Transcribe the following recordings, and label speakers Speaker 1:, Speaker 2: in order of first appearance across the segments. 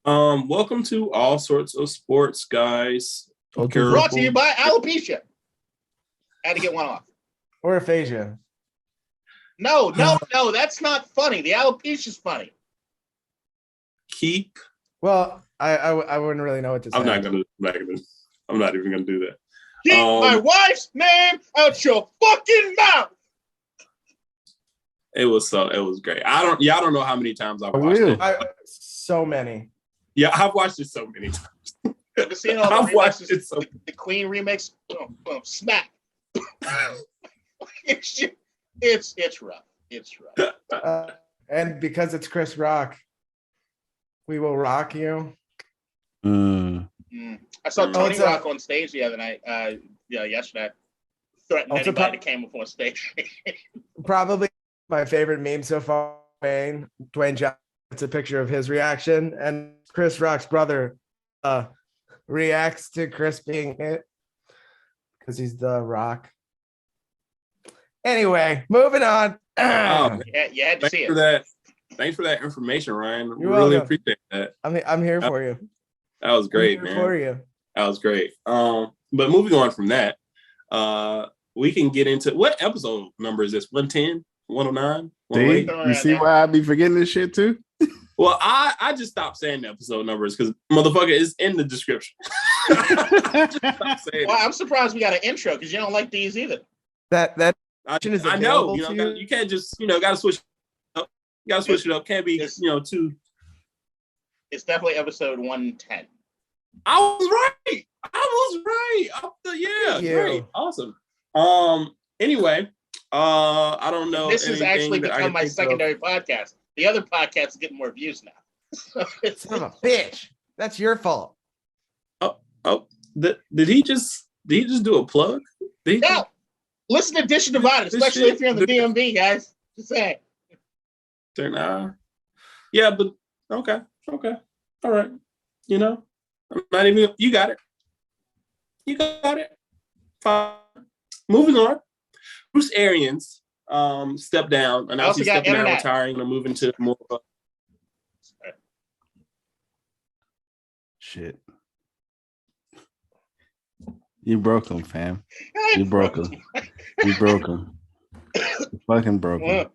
Speaker 1: Welcome to all sorts of sports, guys.
Speaker 2: Brought to you by alopecia. Had to get one off.
Speaker 3: Or aphasia.
Speaker 2: No, that's not funny. The alopecia's funny.
Speaker 1: Keep.
Speaker 3: Well, I wouldn't really know what to say.
Speaker 1: I'm not even gonna do that.
Speaker 2: Keep my wife's name out your fucking mouth.
Speaker 1: It was great. Y'all don't know how many times I've watched it.
Speaker 3: So many.
Speaker 1: Yeah, I've watched it so many times.
Speaker 2: I've seen all the
Speaker 1: I've watched it
Speaker 2: the Queen remix. Smack. It's rough. It's rough.
Speaker 3: And because it's Chris Rock, we will rock you.
Speaker 2: I saw Tony Rock on stage the other night. Yesterday. Threatened anybody that came up on stage.
Speaker 3: Probably my favorite meme so far. Dwayne Johnson. It's a picture of his reaction, and Chris Rock's brother reacts to Chris being hit because he's the Rock. Anyway, moving on.
Speaker 2: Yeah, you had to see it.
Speaker 1: Thanks for that information, Ryan.
Speaker 3: You're
Speaker 1: really
Speaker 3: welcome.
Speaker 1: Appreciate that.
Speaker 3: I'm here for you.
Speaker 1: That was great,
Speaker 3: I'm here
Speaker 1: man.
Speaker 3: for you.
Speaker 1: That was great. But moving on from that, we can get into what episode number is this? 110, 109?
Speaker 4: See, you see why I be forgetting this shit too?
Speaker 1: Well, I just stopped saying the episode numbers because motherfucker is in the description.
Speaker 2: Well, I'm surprised we got an intro because you don't like these either.
Speaker 1: I know, you can't just, gotta switch it up. You gotta switch it up. Can't be, two.
Speaker 2: It's definitely episode 110.
Speaker 1: I was right. Great. Awesome. Anyway, I don't know.
Speaker 2: This has actually become my secondary podcast. The other podcast is getting more views now.
Speaker 3: Son of a bitch. That's your fault.
Speaker 1: Did he just do a plug?
Speaker 2: No. Listen to Dish Divided, especially if you're in the DMV, guys. Just saying.
Speaker 1: Yeah, but okay. All right. I'm not even, you got it. Fine. Moving on. Bruce Arians stepped down, announced he's stepping down, retiring, and moving to more of a
Speaker 4: shit. You broke him, fam. You broke him. You broke him. You fucking broke him.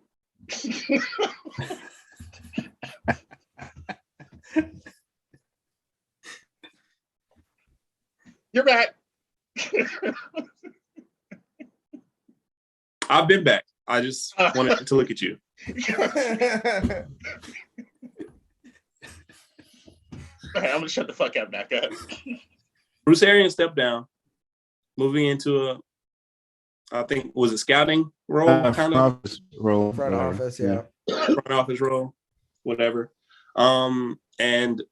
Speaker 2: You're back.
Speaker 1: I've been back. I just wanted to look at you.
Speaker 2: I'm going to shut the fuck up now. Go ahead.
Speaker 1: Bruce Arians stepped down, moving into I think, was it scouting role?
Speaker 4: Front office role.
Speaker 3: Front office, yeah.
Speaker 1: Front office role, whatever. And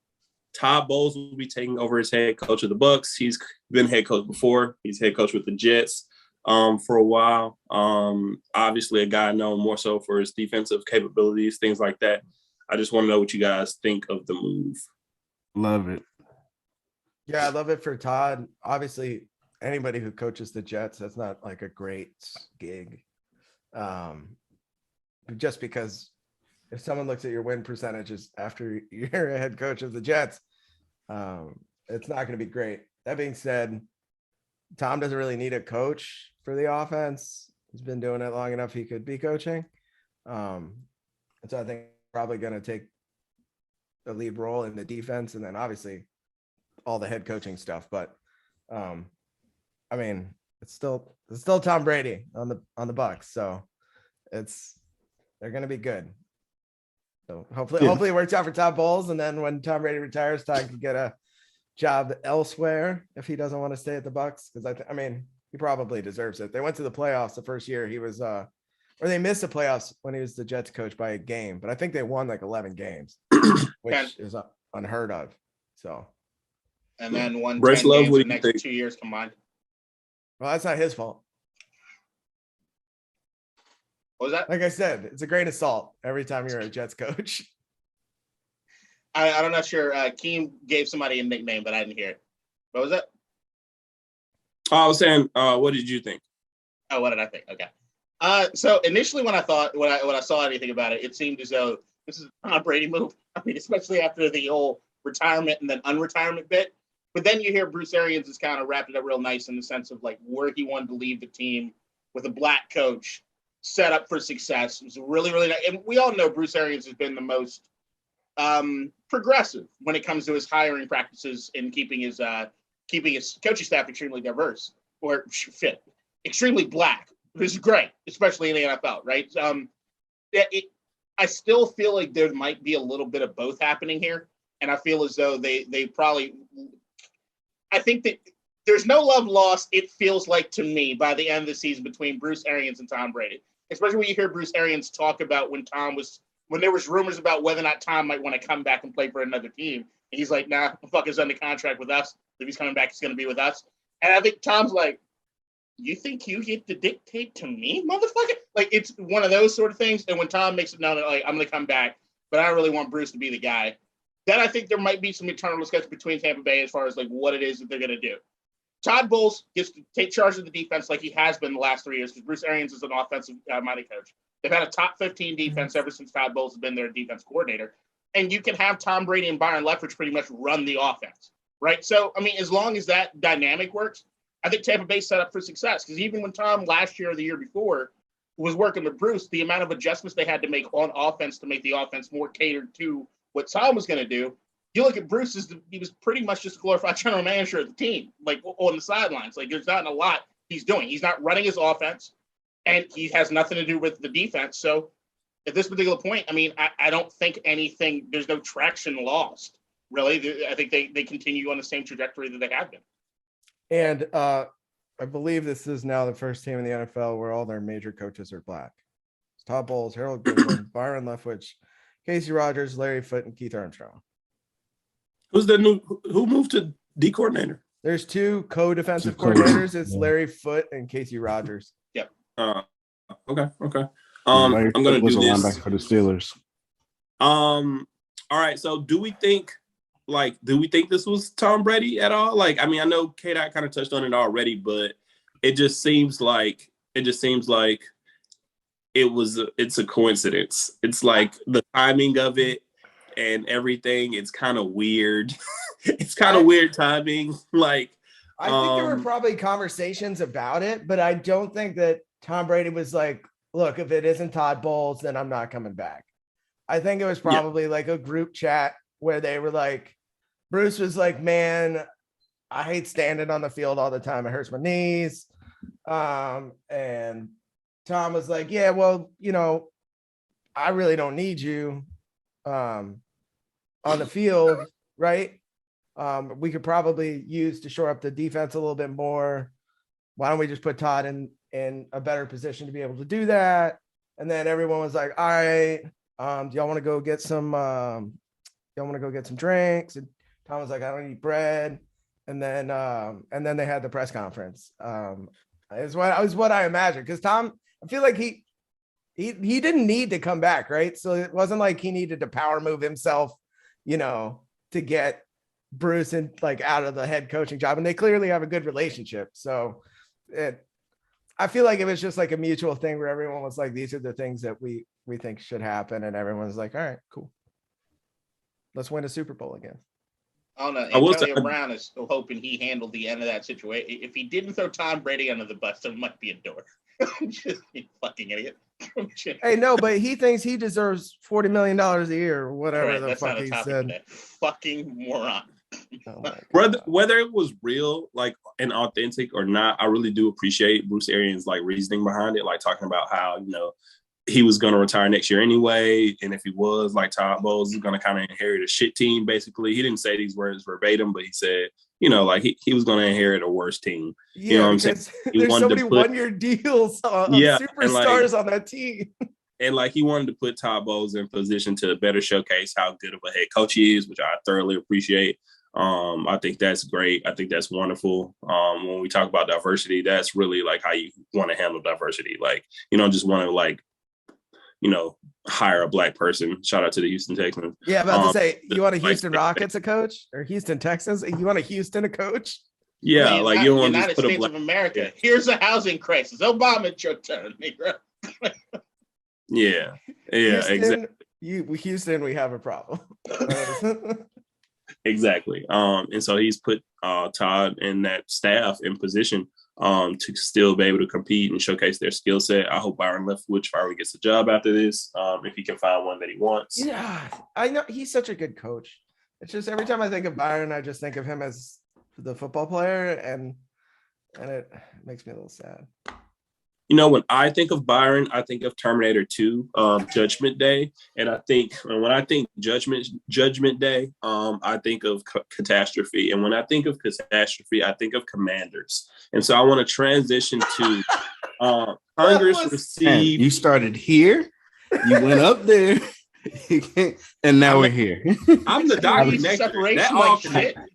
Speaker 1: Todd Bowles will be taking over as head coach of the Bucs. He's been head coach before. He's head coach with the Jets for a while. Obviously, a guy known more so for his defensive capabilities, things like that. I just want to know what you guys think of the move.
Speaker 4: Love it.
Speaker 3: Yeah, I love it for Todd. Obviously, anybody who coaches the Jets, that's not like a great gig. Just because if someone looks at your win percentages after you're a head coach of the Jets, it's not going to be great. That being said, Tom doesn't really need a coach for the offense. He's been doing it long enough. He could be coaching. And so I think probably going to take the lead role in the defense and then obviously all the head coaching stuff. But I mean, it's still Tom Brady on the Bucs. So they're going to be good. So hopefully it works out for Todd Bowles. And then when Tom Brady retires, Todd can get a job elsewhere if he doesn't want to stay at the Bucs. Because I mean, he probably deserves it. They went to the playoffs the first year he was, or they missed the playoffs when he was the Jets coach by a game. But I think they won like 11 games, which is unheard of. So.
Speaker 2: And then won 10
Speaker 1: Bryce Love,
Speaker 2: games the next 2 years combined.
Speaker 3: Well, that's not his fault.
Speaker 2: What was that?
Speaker 3: Like I said, it's a grain of salt every time you're a Jets coach.
Speaker 2: I'm not sure. Keem gave somebody a nickname, but I didn't hear it. What was that?
Speaker 1: I was saying, what did you think?
Speaker 2: Oh, what did I think? Okay. So initially, when I saw anything about it, it seemed as though this is a Tom Brady move. I mean, especially after the whole retirement and then unretirement bit. But then you hear Bruce Arians has kind of wrapped it up real nice in the sense of like where he wanted to leave the team with a black coach set up for success. It was really, really nice. And we all know Bruce Arians has been the most progressive when it comes to his hiring practices and keeping his coaching staff extremely diverse or fit, extremely black. This is great, especially in the NFL, right? I still feel like there might be a little bit of both happening here. And I feel as though they probably – I think that there's no love lost, it feels like to me, by the end of the season between Bruce Arians and Tom Brady. Especially when you hear Bruce Arians talk about when there was rumors about whether or not Tom might want to come back and play for another team. And he's like, nah, the fucker's under contract with us. If he's coming back, he's going to be with us. And I think Tom's like, you think you get to dictate to me, motherfucker? Like, it's one of those sort of things. And when Tom makes it known that, like, I'm going to come back, but I don't really want Bruce to be the guy, then I think there might be some internal discussion between Tampa Bay as far as, like, what it is that they're going to do. Todd Bowles gets to take charge of the defense like he has been the last 3 years because Bruce Arians is an offensive-minded coach. They've had a top 15 defense ever since Todd Bowles has been their defense coordinator. And you can have Tom Brady and Byron Leftwich pretty much run the offense, right? So, I mean, as long as that dynamic works, I think Tampa Bay's set up for success. Because even when Tom last year or the year before was working with Bruce, the amount of adjustments they had to make on offense to make the offense more catered to what Tom was going to do, you look at Bruce, he was pretty much just a glorified general manager of the team, like on the sidelines. Like there's not a lot he's doing. He's not running his offense, and he has nothing to do with the defense. So at this particular point, I mean, I don't think there's no traction lost, really. I think they continue on the same trajectory that they have been.
Speaker 3: And I believe this is now the first team in the NFL where all their major coaches are black. It's Todd Bowles, Harold Goodwin, Byron Leftwich, Casey Rogers, Larry Foote, and Keith Armstrong.
Speaker 1: Who moved to D coordinator?
Speaker 3: There's two co-defensive coordinators. It's Larry Foote and Casey Rogers.
Speaker 2: Yep.
Speaker 1: Okay.
Speaker 4: Larry
Speaker 1: I'm gonna
Speaker 4: was
Speaker 1: do
Speaker 4: a
Speaker 1: this.
Speaker 4: linebacker for the Steelers.
Speaker 1: All right. So do we think this was Tom Brady at all? Like, I mean, I know K-Dot kind of touched on it already, but it just seems like it's a coincidence. It's like the timing of it and everything. It's kind of weird. It's kind of weird timing. Like,
Speaker 3: I think there were probably conversations about it, but I don't think that Tom Brady was like, look, if it isn't Todd Bowles, then I'm not coming back. I think it was probably like a group chat where they were like, Bruce was like, man, I hate standing on the field all the time. It hurts my knees. And Tom was like, yeah, well, you know, I really don't need you on the field, right? We could probably use to shore up the defense a little bit more. Why don't we just put Todd in a better position to be able to do that? And then everyone was like, all right, do y'all want to go get some drinks? And Tom was like, I don't eat bread. And then they had the press conference. Is what I imagined. Because Tom, I feel like he didn't need to come back, right? So it wasn't like he needed to power move himself, you know, to get Bruce and like out of the head coaching job. And they clearly have a good relationship. So I feel like it was just like a mutual thing where everyone was like, these are the things that we think should happen. And everyone's like, all right, cool. Let's win a Super Bowl again.
Speaker 2: I don't know. Antonio Brown is still hoping he handled the end of that situation. If he didn't throw Tom Brady under the bus, there might be a door. Just you fucking idiot.
Speaker 3: Hey, no, but he thinks he deserves $40 million a year or whatever
Speaker 2: Right,
Speaker 3: the fuck he said.
Speaker 2: Fucking moron.
Speaker 1: Whether it was real, like, and authentic or not, I really do appreciate Bruce Arians' like reasoning behind it, like talking about how, you know, he was going to retire next year anyway, and if he was, like, Todd Bowles is going to kind of inherit a shit team. Basically, he didn't say these words verbatim, but he said, you know, like he was going to inherit a worse team.
Speaker 3: Yeah,
Speaker 1: you know what I'm saying?
Speaker 3: There's so many one-year deals of superstars on that team.
Speaker 1: And like he wanted to put Todd Bowles in position to better showcase how good of a head coach he is, which I thoroughly appreciate. I think that's great. I think that's wonderful. When we talk about diversity, that's really like how you want to handle diversity. Like, you don't just want to like, you know, hire a black person. Shout out to the Houston Texans.
Speaker 3: Yeah, about to say, you want a Houston Rockets a coach or Houston Texans? You want a Houston a coach?
Speaker 1: Yeah, like you don't want to
Speaker 2: United States of America. Yeah. Here's a housing crisis. Obama, it's your turn, nigga.
Speaker 1: Yeah,
Speaker 3: Houston,
Speaker 1: exactly.
Speaker 3: Houston, we have a problem.
Speaker 1: Exactly. And so he's put Todd and that staff in position to still be able to compete and showcase their skill set. I hope Byron Leftwich finally gets a job after this, if he can find one that he wants.
Speaker 3: Yeah, I know he's such a good coach. It's just every time I think of Byron, I just think of him as the football player, and it makes me a little sad.
Speaker 1: You know, when I think of Byron, I think of Terminator 2, Judgment Day. And I think when I think Judgment Day, I think of catastrophe. And when I think of catastrophe, I think of Commanders. And so I want to transition to Congress received.
Speaker 4: You started here, you went up there, and now we're here.
Speaker 1: I'm the doctor. That all connected.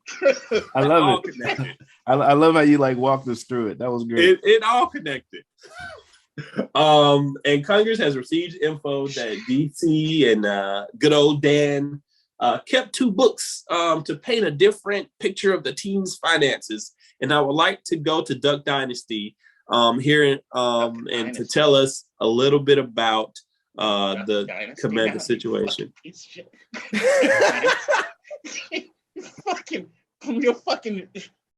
Speaker 4: I love it. I love how you like walked us through it. That was great.
Speaker 1: It all connected. And Congress has received info that DC and good old Dan kept 2 books to paint a different picture of the team's finances. And I would like to go to Duck Dynasty here and to tell us a little bit about the Commander situation.
Speaker 2: You're fucking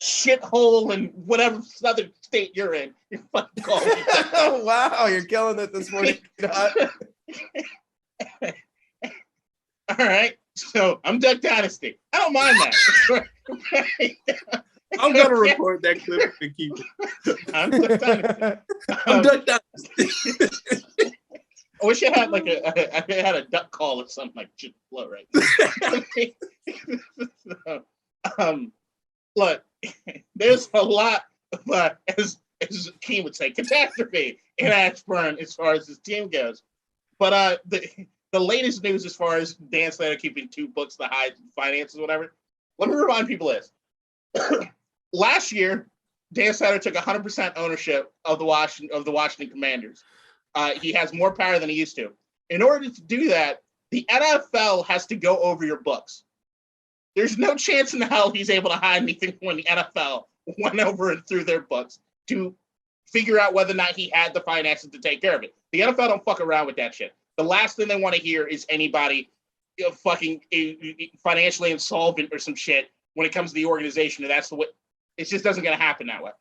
Speaker 2: shithole in whatever southern state you're in. You're fucking calling me.
Speaker 3: Wow, you're killing it this morning.
Speaker 2: All right, so I'm Duck Dynasty. I don't mind that.
Speaker 1: I'm gonna record that clip and keep it.
Speaker 2: I'm Duck Dynasty.
Speaker 1: I'm Duck Dynasty.
Speaker 2: I wish I had I had a duck call or something like just flow right. Look, there's a lot of, as Keem would say, catastrophe in Ashburn as far as his team goes. But the latest news as far as Dan Snyder keeping 2 books to hide finances, whatever. Let me remind people this: last year, Dan Snyder took 100% ownership of the Washington Commanders. He has more power than he used to. In order to do that, the NFL has to go over your books. There's no chance in hell he's able to hide anything when the NFL went over and through their books to figure out whether or not he had the finances to take care of it. The NFL don't fuck around with that shit. The last thing they want to hear is anybody fucking financially insolvent or some shit when it comes to the organization. And that's the way it just doesn't going to happen that way.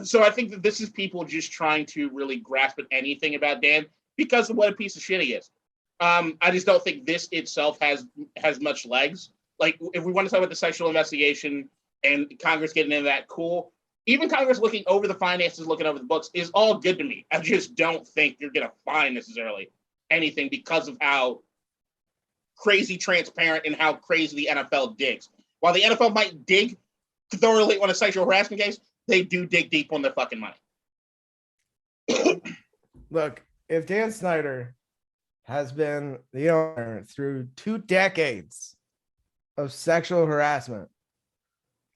Speaker 2: So I think that this is people just trying to really grasp at anything about Dan because of what a piece of shit he is. I just don't think this itself has much legs. Like, if we want to talk about the sexual investigation and Congress getting into that, cool. Even Congress looking over the finances, looking over the books is all good to me. I just don't think you're going to find necessarily anything because of how crazy transparent and how crazy the NFL digs. While the NFL might dig thoroughly on a sexual harassment case, they do dig deep on their fucking money.
Speaker 3: Look, if Dan Snyder has been the owner through 2 decades of sexual harassment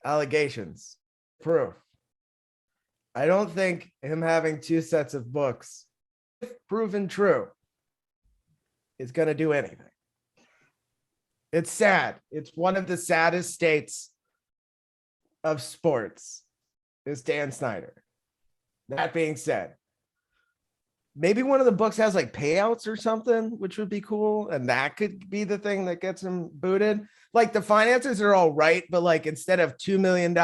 Speaker 3: allegations, proof, I don't think him having 2 sets of books, if proven true, is going to do anything. It's sad. It's one of the saddest states of sports is Dan Snyder. That being said, maybe one of the books has like payouts or something, which would be cool. And that could be the thing that gets him booted. Like, the finances are all right, but like, instead of $2 million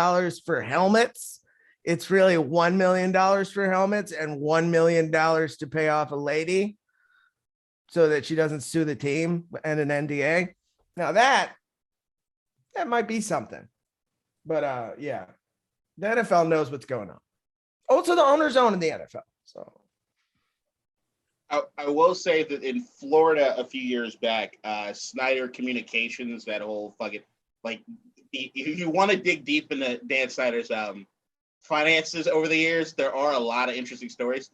Speaker 3: for helmets, it's really $1 million for helmets and $1 million to pay off a lady so that she doesn't sue the team and an NDA. Now that might be something, but yeah, the NFL knows what's going on. Also, the owners own the NFL. So
Speaker 2: I will say that in Florida a few years back, Snyder Communications, that whole fucking, like, if you want to dig deep into Dan Snyder's finances over the years, there are a lot of interesting stories.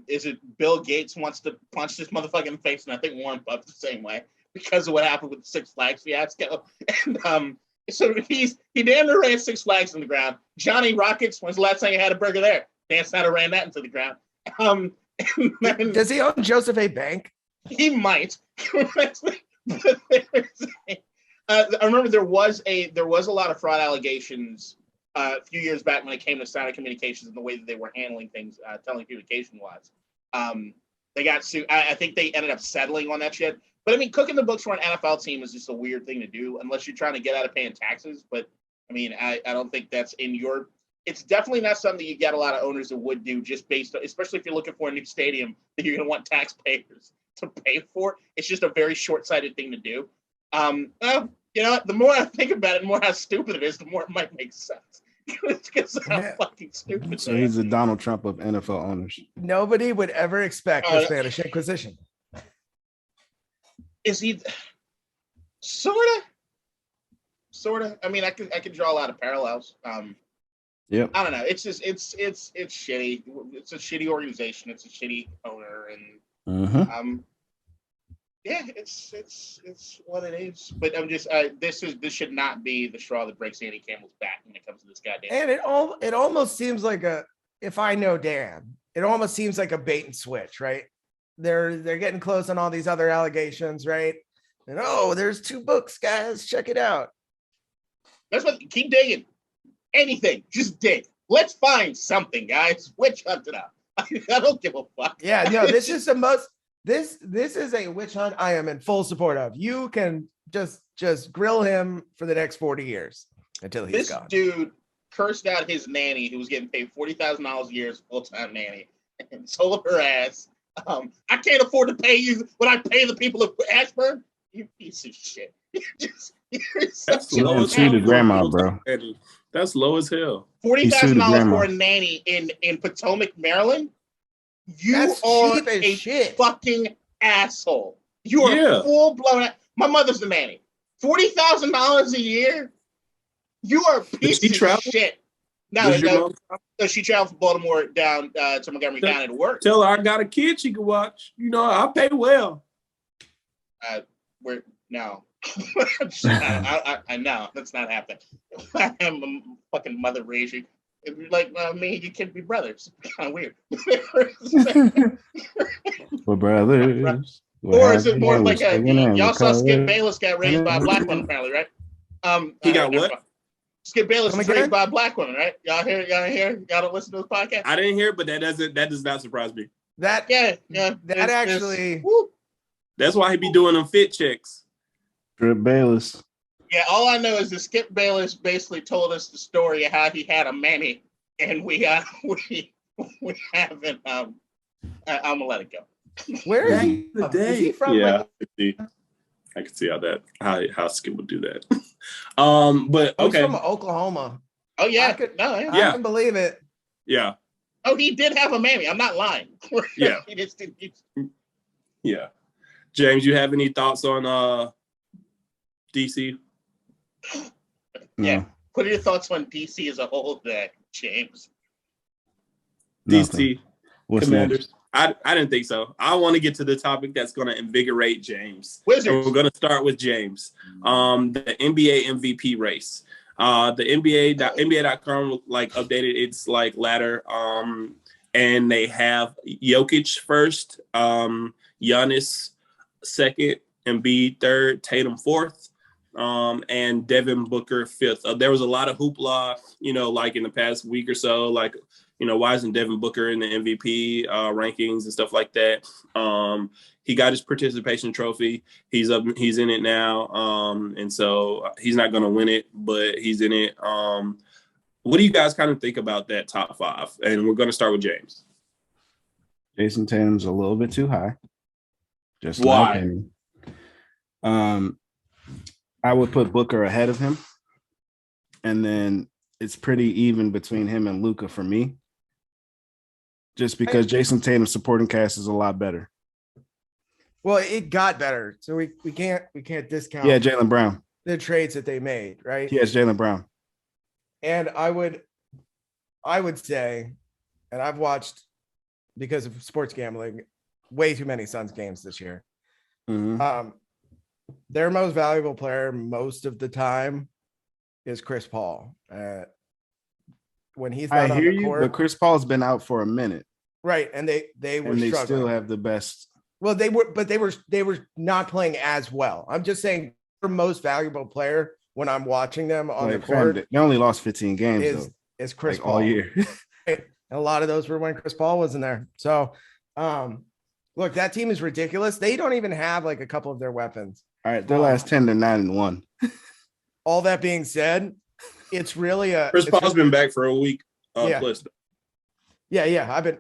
Speaker 2: Is it Bill Gates wants to punch this motherfucking face, and I think Warren Buffett the same way because of what happened with the Six Flags fiasco. And so he damn near ran Six Flags in the ground. Johnny Rockets, when's the last time you had a burger there? Dan Snyder ran that into the ground.
Speaker 3: Does he own Joseph A. Bank?
Speaker 2: He might. I remember there was a lot of fraud allegations a few years back when it came to Snyder Communications and the way that they were handling things, telecommunication wise. They got sued. I think they ended up settling on that shit. But I mean, cooking the books for an NFL team is just a weird thing to do unless you're trying to get out of paying taxes. But I mean, I don't think that's in your. It's definitely not something you get a lot of owners that would do just based on, especially if you're looking for a new stadium that you're going to want taxpayers to pay for. It's just a very short-sighted thing to do. Well, you know what? The more I think about it, the more how stupid it is, the more it might make sense. Because how fucking stupid.
Speaker 4: So he's the Donald Trump of NFL owners.
Speaker 3: Nobody would ever expect the Spanish Inquisition.
Speaker 2: Is he sort of? I mean, I can draw a lot of parallels.
Speaker 4: Yep.
Speaker 2: I don't know. It's just it's shitty. It's a shitty organization. It's a shitty owner, and yeah, it's what it is. But I'm just this should not be the straw that breaks Andy Campbell's back when it comes to this goddamn.
Speaker 3: And it almost seems like if I know Dan, it almost seems like a bait and switch, right? They're getting close on all these other allegations, right? And there's 2 books, guys. Check it out.
Speaker 2: That's what. Keep digging. Anything, just dig. Let's find something, guys. Witch hunt it up. I don't give a fuck.
Speaker 3: Yeah, no, this is the most. This is a witch hunt I am in full support of. You can just grill him for the next 40 years until he's gone.
Speaker 2: This dude cursed out his nanny who was getting paid $40,000 a year as a full-time nanny and told her ass, I can't afford to pay you what I pay the people of Ashburn. You piece of shit.
Speaker 1: That's low as hell,
Speaker 4: grandma, bro.
Speaker 1: That's low as hell.
Speaker 2: $40,000 for a nanny in Potomac, Maryland.
Speaker 3: That's
Speaker 2: are
Speaker 3: cheap as
Speaker 2: a
Speaker 3: shit.
Speaker 2: Fucking asshole. You are full blown. My mother's the nanny. $40,000 a year. You are a piece of shit. No, she traveled from Baltimore down to Montgomery County to work.
Speaker 1: Tell her I got a kid she can watch. You know, I pay well.
Speaker 2: No. I know that's not happening. I'm a fucking mother raising. If you're like me, you can't be brothers. It's kind of weird.
Speaker 4: We're brothers.
Speaker 2: Or is it more like y'all saw Skip Bayless got raised by a black woman apparently, right?
Speaker 1: He got what?
Speaker 2: Skip Bayless was raised by a black woman, right? Y'all hear? Y'all don't listen to this podcast?
Speaker 1: I didn't hear, but that does not surprise me.
Speaker 3: That actually.
Speaker 1: That's why he be doing them fit checks.
Speaker 4: Skip Bayless.
Speaker 2: Yeah, all I know is that Skip Bayless basically told us the story of how he had a mammy, and we haven't. I'm gonna let it go.
Speaker 3: Where is he? Is he from?
Speaker 1: Yeah, I can see how Skip would do that. But okay,
Speaker 3: he's from Oklahoma.
Speaker 2: Oh yeah,
Speaker 3: I can believe it.
Speaker 1: Yeah.
Speaker 2: Oh, he did have a mammy. I'm not lying.
Speaker 1: Yeah. Yeah. James, you have any thoughts on DC?
Speaker 2: Yeah. No. What are your thoughts on DC as a whole, James?
Speaker 1: DC Commanders. I didn't think so. I want to get to the topic that's going to invigorate James.
Speaker 2: Wizards.
Speaker 1: We're going to start with James. The NBA MVP race. The NBA.com updated its ladder. And they have Jokic first, Giannis second, Embiid third, Tatum fourth, and Devin Booker fifth. There was a lot of hoopla, in the past week or so, why isn't Devin Booker in the MVP rankings and stuff like that? He got his participation trophy. He's in it now, and so he's not going to win it, but he's in it. What do you guys kind of think about that top 5? And we're going to start with James.
Speaker 4: Jason Tatum's a little bit too high. Just
Speaker 1: why?
Speaker 4: I would put Booker ahead of him, and then it's pretty even between him and Luka for me. Just because Jason Tatum's supporting cast is a lot better.
Speaker 3: Well, it got better, so we can't discount.
Speaker 4: Yeah, Jaylen Brown.
Speaker 3: The trades that they made, right?
Speaker 4: Yes, Jaylen Brown.
Speaker 3: And I would say, and I've watched, because of sports gambling, way too many Suns games this year.
Speaker 4: Mm-hmm.
Speaker 3: Their most valuable player most of the time is Chris Paul. When he's not on the court,
Speaker 4: but Chris Paul's been out for a minute,
Speaker 3: right? And they were
Speaker 4: and they
Speaker 3: struggling.
Speaker 4: Still have the best.
Speaker 3: Well, they were not playing as well. I'm just saying, their most valuable player when I'm watching them on the court,
Speaker 4: they only lost 15 games
Speaker 3: is Chris Paul
Speaker 4: all year.
Speaker 3: And a lot of those were when Chris Paul wasn't there. So, Look, that team is ridiculous. They don't even have like a couple of their weapons.
Speaker 4: All right, their last 10, they're 9-1.
Speaker 3: All that being said, it's really
Speaker 1: Chris Paul's been back for a week.
Speaker 3: Yeah.
Speaker 1: Plus.
Speaker 3: Yeah.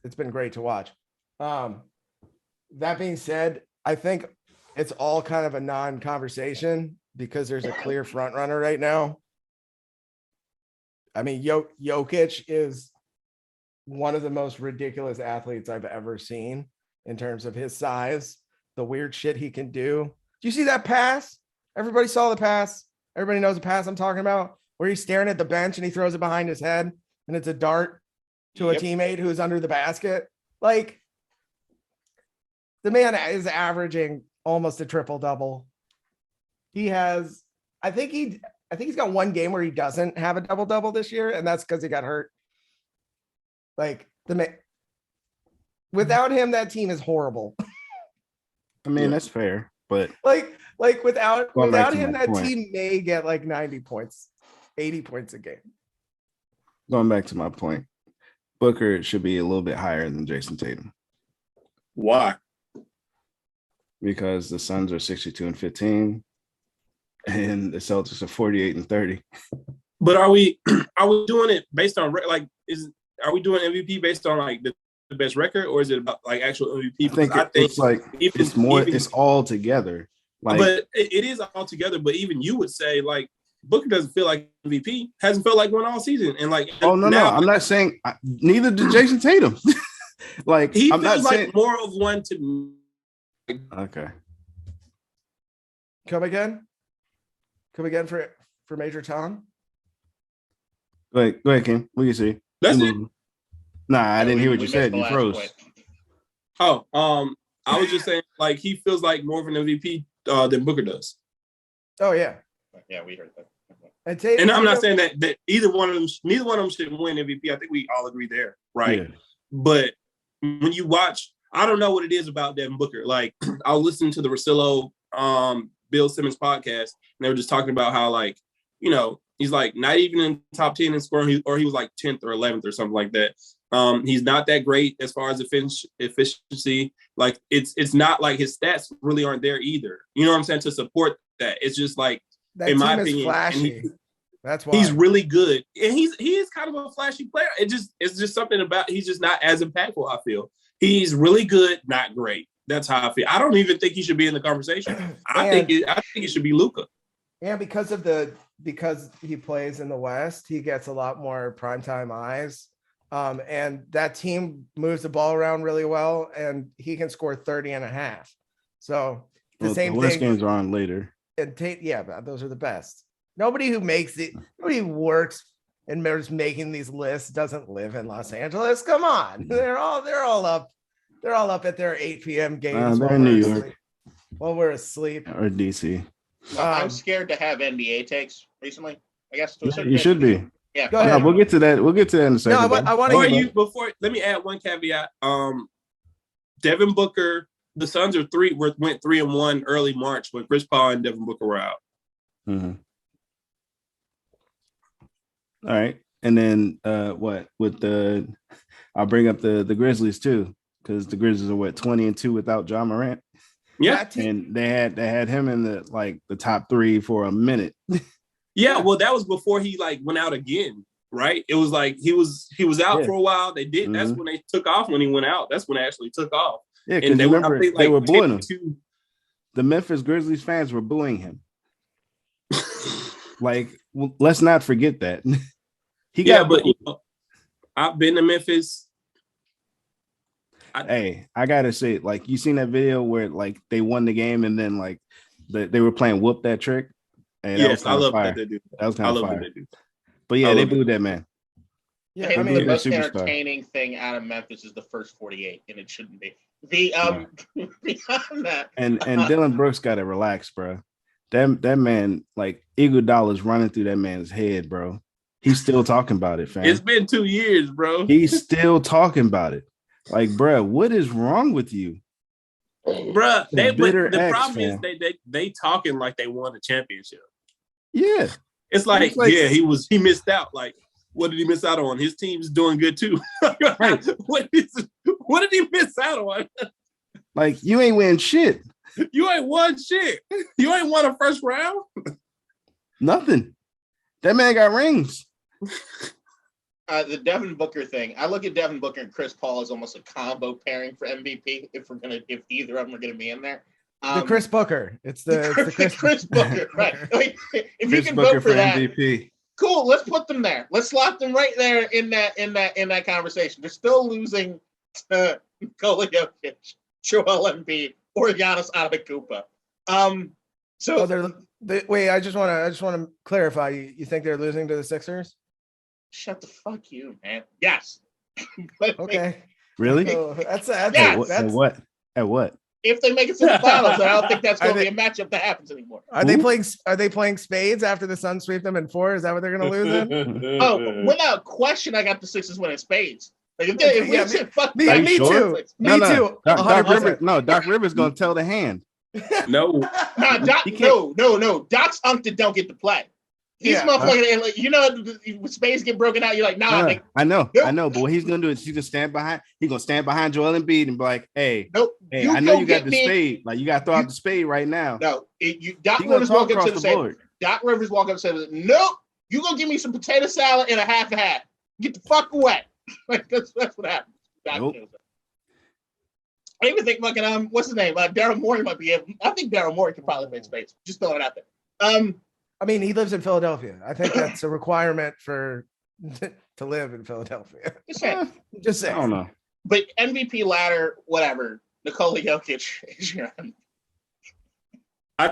Speaker 3: It's been great to watch. That being said, I think it's all kind of a non-conversation because there's a clear front runner right now. I mean, Jokic is one of the most ridiculous athletes I've ever seen in terms of his size, the weird shit he can do. Do you see that pass? Everybody saw the pass. Everybody knows the pass I'm talking about, where he's staring at the bench and he throws it behind his head and it's a dart to a teammate who's under the basket. Like, the man is averaging almost a triple double. I think he's got one game where he doesn't have a double double this year, and that's because he got hurt. Like, without him, that team is horrible.
Speaker 4: I mean, that's fair, but
Speaker 3: like without him, that team may get like 90 points, 80 points a game.
Speaker 4: Going back to my point, Booker should be a little bit higher than Jason Tatum.
Speaker 1: Why?
Speaker 4: Because the Suns are 62-15 and the Celtics are 48-30.
Speaker 1: But are we doing it based on are we doing MVP based on like the best record, or is it about like actual MVP?
Speaker 4: I think it's like it's all together. Like,
Speaker 1: but it is all together. But even you would say like Booker doesn't feel like MVP, hasn't felt like one all season, and like
Speaker 4: no, I'm not saying neither did Jason Tatum. Like
Speaker 1: he
Speaker 4: I'm
Speaker 1: feels
Speaker 4: not
Speaker 1: like
Speaker 4: saying
Speaker 1: more of one to me.
Speaker 4: Okay.
Speaker 3: Come again for Major Tom.
Speaker 4: Go ahead, Kim. What do you see?
Speaker 1: That's it.
Speaker 4: Nah, I didn't hear what you said. You froze.
Speaker 2: Point.
Speaker 1: Oh, I was just saying like he feels like more of an MVP than Booker does.
Speaker 3: Oh yeah,
Speaker 2: we heard that.
Speaker 1: And I'm not saying that neither one of them should win MVP. I think we all agree there, right? Yeah. But when you watch, I don't know what it is about Devin Booker. Like I'll listen to the Russillo Bill Simmons podcast, and they were just talking about how like, you know, he's like not even in top 10 in scoring, or he was like 10th or 11th or something like that. He's not that great as far as efficiency. Like it's not like his stats really aren't there either. You know what I'm saying? To support that, it's just like
Speaker 3: that
Speaker 1: in
Speaker 3: team
Speaker 1: my
Speaker 3: is
Speaker 1: opinion,
Speaker 3: flashy. That's why
Speaker 1: he's really good, and he is kind of a flashy player. It's just something about he's just not as impactful. I feel he's really good, not great. That's how I feel. I don't even think he should be in the conversation. I think it should be Luka.
Speaker 3: And because he plays in the West, he gets a lot more primetime eyes. And that team moves the ball around really well, and he can score 30 and a half. So the
Speaker 4: West games are on later.
Speaker 3: And but those are the best. Nobody who works and is making these lists doesn't live in Los Angeles. Come on. They're all up at their 8 p.m. games.
Speaker 4: They're in New York.
Speaker 3: While we're asleep.
Speaker 4: Or DC.
Speaker 2: I'm scared to have NBA takes recently, I guess.
Speaker 4: You should be.
Speaker 2: Yeah.
Speaker 3: Go ahead.
Speaker 4: We'll get to that. We'll get to that in a second.
Speaker 3: No, I want to
Speaker 1: let me add one caveat. Devin Booker, the Suns went 3-1 early March when Chris Paul and Devin Booker were out.
Speaker 4: Mm-hmm. All right. And then I'll bring up the Grizzlies too, because the Grizzlies are 20-2 without John Morant.
Speaker 1: Yeah.
Speaker 4: And they had him in the top 3 for a minute.
Speaker 1: Yeah, well, that was before he went out again, right? It was like he was out for a while. They did. Mm-hmm. That's when they took off. When he went out, that's when they actually took off.
Speaker 4: Yeah, because they were booing him. The Memphis Grizzlies fans were booing him. Let's not forget that.
Speaker 1: I've been to Memphis.
Speaker 4: I gotta say, you seen that video where they won the game and then they were playing whoop that trick. And
Speaker 1: yes, I love
Speaker 4: that
Speaker 1: they do.
Speaker 4: That was kind of fire.
Speaker 1: They do.
Speaker 4: But yeah, they booed that man.
Speaker 2: Yeah, I mean, the most entertaining thing out of Memphis is the first 48, and it shouldn't be. Beyond that,
Speaker 4: and Dylan Brooks got to relax, bro. That man, Iguodala's running through that man's head, bro. He's still talking about it, fam.
Speaker 1: It's been 2 years, bro.
Speaker 4: He's still talking about it. Bro, what is wrong with you?
Speaker 1: Bruh, the problem is they talking like they won a championship.
Speaker 4: Yeah.
Speaker 1: It's he missed out. What did he miss out on? His team's doing good too.
Speaker 4: Right.
Speaker 1: What did he miss out on?
Speaker 4: Like, you ain't win shit.
Speaker 1: You ain't won shit. You ain't won a first round.
Speaker 4: Nothing. That man got rings.
Speaker 2: The Devin Booker thing. I look at Devin Booker and Chris Paul as almost a combo pairing for MVP. If either of them are gonna be in there.
Speaker 3: The Chris Booker. It's the
Speaker 2: Chris Booker. Right. Like, if
Speaker 4: Chris
Speaker 2: you can
Speaker 4: Booker
Speaker 2: vote for that,
Speaker 4: MVP.
Speaker 2: cool. Let's put them there. Let's slot them right there in that conversation. They're still losing to Nikola Jokic, Joel Embiid, or Giannis Antetokounmpo.
Speaker 3: Wait. I just want to clarify. You think they're losing to the Sixers?
Speaker 2: Shut the fuck you, man. Yes.
Speaker 3: Okay.
Speaker 4: Really?
Speaker 3: So that's
Speaker 4: At what?
Speaker 2: If they make it to the finals, I don't think that's going to be a matchup that happens anymore.
Speaker 3: Are they playing spades after the Suns sweep them in 4? Is that what they're going to lose in?
Speaker 2: Oh, without question, I got the Sixers winning spades. Like
Speaker 3: me
Speaker 4: sure?
Speaker 3: too. Me too.
Speaker 4: Doc Rivers going to tell the hand.
Speaker 1: No.
Speaker 2: No. Doc's umped don't get to play. These motherfuckers, like, when spades get broken out, you're like, nah.
Speaker 4: I know. But what he's gonna do is he's gonna stand behind Joel Embiid and be like, hey, I know you got the spade. Like, you gotta throw out the spade right now.
Speaker 2: No, Doc Rivers walk up to the table. Doc Rivers walk up and say, nope, you gonna give me some potato salad and a half. Get the fuck away. Like, that's what happens. Nope. I even think fucking what's his name? Daryl Morey might be able. I think Daryl Morey can probably play spades. Just throw it out there.
Speaker 3: I mean, he lives in Philadelphia. I think that's a requirement to live in Philadelphia. Just saying.
Speaker 4: I don't know.
Speaker 2: But MVP ladder, whatever. Nikola Jokic is your MVP.
Speaker 1: I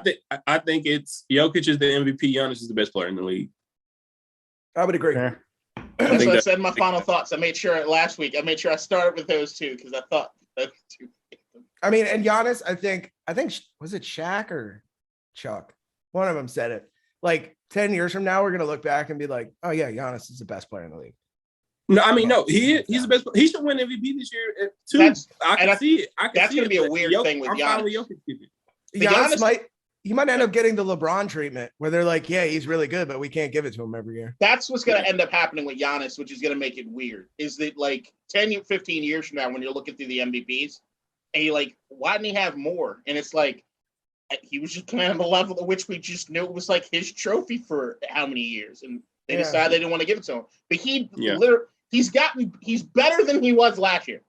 Speaker 1: think it's Jokic is the MVP. Giannis is the best player in the league.
Speaker 3: I would agree.
Speaker 4: Yeah.
Speaker 2: That's what I said in my final thoughts. I made sure last week. I started with those two because I thought those two.
Speaker 3: I mean, and Giannis, I think was it Shaq or Chuck? One of them said it. Like 10 years from now, we're going to look back and be like, oh, yeah, Giannis is the best player in the league.
Speaker 1: No, I mean, no, he's the best. He should win MVP this year, too. I can see it.
Speaker 2: That's going to be a weird thing with Giannis.
Speaker 3: He might end up getting the LeBron treatment where they're like, yeah, he's really good, but we can't give it to him every year.
Speaker 2: That's what's going to end up happening with Giannis, which is going to make it weird. Is that like 10, 15 years from now when you're looking through the MVPs and you're like, why didn't he have more? And it's like, he was just playing on the level at which we just knew it was like his trophy for how many years, and they decided they didn't want to give it to him. But he's better than he was last year.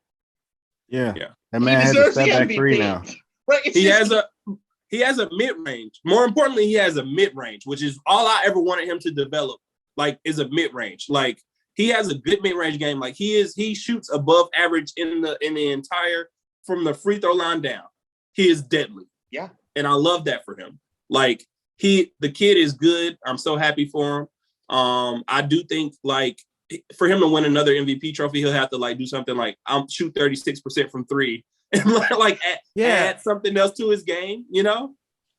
Speaker 4: Yeah. That man has a step back 3 now.
Speaker 2: Right?
Speaker 1: He has a mid-range. More importantly, he has a mid-range, which is all I ever wanted him to develop. Like, is a mid-range. Like, he has a good mid-range game. Like, he shoots above average in the entire from the free throw line down. He is deadly.
Speaker 2: Yeah.
Speaker 1: And I love that for him. Like, the kid is good. I'm so happy for him. I do think, like, for him to win another MVP trophy, he'll have to, like, do something like shoot 36% from 3 and add something else to his game,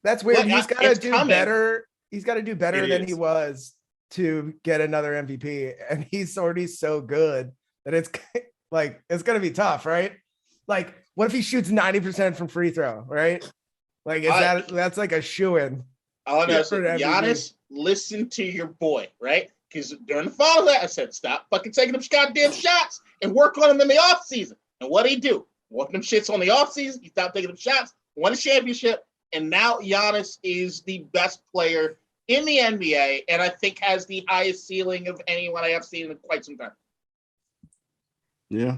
Speaker 3: That's weird. He's got to do better. He's got to do better than he was to get another MVP. And he's already so good that it's like, it's going to be tough, right? Like, what if he shoots 90% from free throw, right? Like, that's like a shoo-in.
Speaker 2: All I know is Giannis, listen to your boy, right? Because during the finals, I said, stop fucking taking them goddamn shots and work on them in the offseason. And what did he do? Work them shits on the offseason. He stopped taking them shots, won a championship, and now Giannis is the best player in the NBA, and I think has the highest ceiling of anyone I have seen in quite some time.
Speaker 4: Yeah.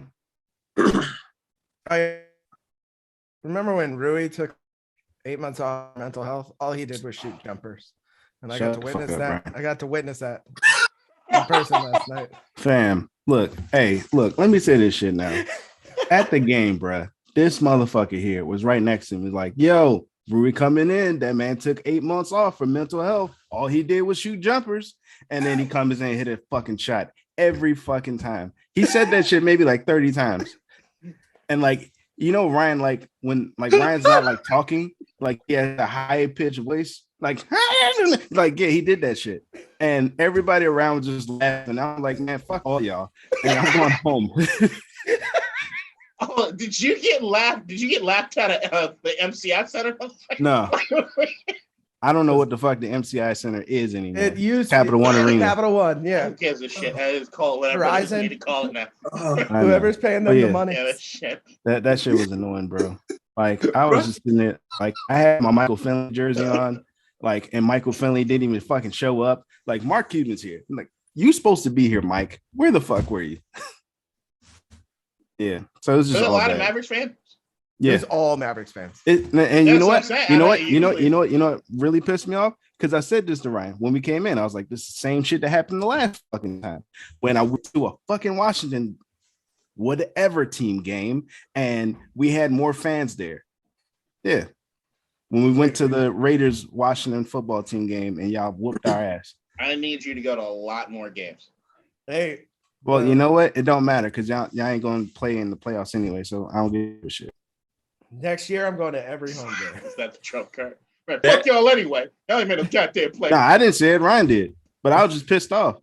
Speaker 3: I remember when Rui took 8 months off mental health. All he did was shoot jumpers, and I got to witness that. Brian. I got to witness that in person last night.
Speaker 4: Fam, look, let me say this shit now. At the game, bruh, this motherfucker here was right next to me. He's like, yo, Rui coming in. That man took 8 months off for mental health. All he did was shoot jumpers, and then he comes in and hit a fucking shot every fucking time. He said that shit maybe like 30 times. And like, Ryan, like when like Ryan's not like talking, like he has a high pitched voice, like he did that shit, and everybody around was just laughing. I'm like, man, fuck all y'all, and I'm going home.
Speaker 2: Oh, did you get laughed at the MCI Center?
Speaker 4: No. I don't know what the fuck the MCI Center is anymore.
Speaker 3: It used
Speaker 4: Capital One Arena.
Speaker 3: Capital One, yeah.
Speaker 2: Who gives a shit? It's called whatever you need to call it now.
Speaker 3: Whoever's paying them the money.
Speaker 2: Yeah, that shit.
Speaker 4: That shit was annoying, bro. Like I was just in it. Like I had my Michael Finley jersey on, like, and Michael Finley didn't even fucking show up. Like Mark Cuban's here. I'm like, you supposed to be here, Mike. Where the fuck were you? Yeah. So it was just
Speaker 2: There's a
Speaker 4: all
Speaker 2: lot
Speaker 4: bad.
Speaker 2: of Mavericks fans.
Speaker 3: It
Speaker 4: Yeah.
Speaker 3: was all Mavericks fans.
Speaker 4: And
Speaker 2: That's
Speaker 4: you know
Speaker 2: what I'm
Speaker 4: what?
Speaker 2: saying.
Speaker 4: You know
Speaker 2: I
Speaker 4: what?
Speaker 2: know,
Speaker 4: You know what really pissed me off? Because I said this to Ryan when we came in. I was like, this is the same shit that happened the last fucking time. When I went to a fucking Washington whatever team game and we had more fans there. Yeah. When we went to the Raiders Washington football team game and y'all whooped our ass.
Speaker 2: I need you to go to a lot more games.
Speaker 3: Hey,
Speaker 4: Well, you know what? It don't matter because y'all ain't going to play in the playoffs anyway, so I don't give a shit.
Speaker 3: next year I'm going to every home game.
Speaker 2: Is that the trump card? Man, fuck y'all anyway. Y'all ain't made no goddamn play.
Speaker 4: Nah, I didn't say it. Ryan did, but I was just pissed off.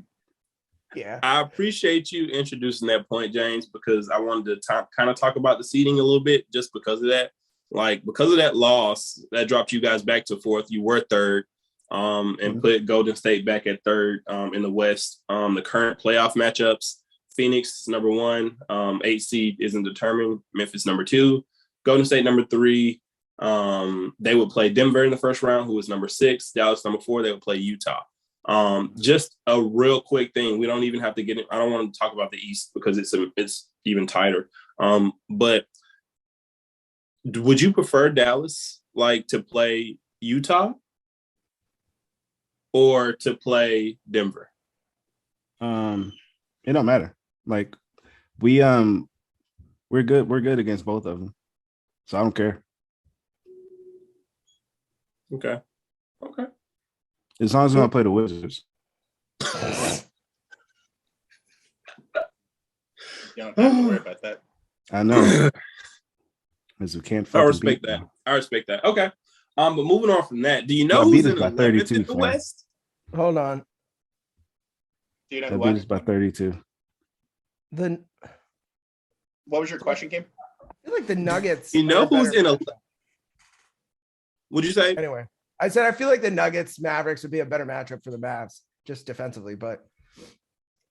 Speaker 3: Yeah.
Speaker 1: I appreciate you introducing that point, James, because I wanted to kind of talk about the seeding a little bit just because of that. Like, because of that loss, that dropped you guys back to fourth. You were third, and put Golden State back at third in the West. The current playoff matchups, Phoenix, number 1, 8 seed isn't determined. Memphis, number 2. Golden State, number 3. They would play Denver in the first round, who was number 6. Dallas, number 4. They would play Utah. Just a real quick thing. We don't even have to get it. I don't want to talk about the East because it's even tighter. But would you prefer Dallas to play Utah or to play Denver?
Speaker 4: It don't matter. Like we're good. We're good against both of them. So I don't care.
Speaker 1: Okay.
Speaker 4: As long as we don't play the Wizards.
Speaker 2: You don't have to worry about that.
Speaker 4: I know. Because we can't fucking
Speaker 1: I respect
Speaker 4: beat
Speaker 1: that.
Speaker 4: them.
Speaker 1: I respect that. Okay. But moving on from that, do you know
Speaker 4: Y'all beat
Speaker 1: who's
Speaker 4: us
Speaker 1: in
Speaker 4: by
Speaker 1: 11th
Speaker 4: 32,
Speaker 1: in the
Speaker 4: fam.
Speaker 1: West?
Speaker 3: Hold on.
Speaker 2: Do you know
Speaker 4: They
Speaker 2: who
Speaker 4: beat
Speaker 2: won?
Speaker 4: us by 32.
Speaker 3: The
Speaker 2: What was your question, Kim?
Speaker 3: I feel like the Nuggets.
Speaker 1: You know
Speaker 3: are a
Speaker 1: who's
Speaker 3: better
Speaker 1: in a?
Speaker 3: matchup.
Speaker 1: Would you say?
Speaker 3: Anyway, I said I feel like the Nuggets Mavericks would be a better matchup for the Mavs just defensively, but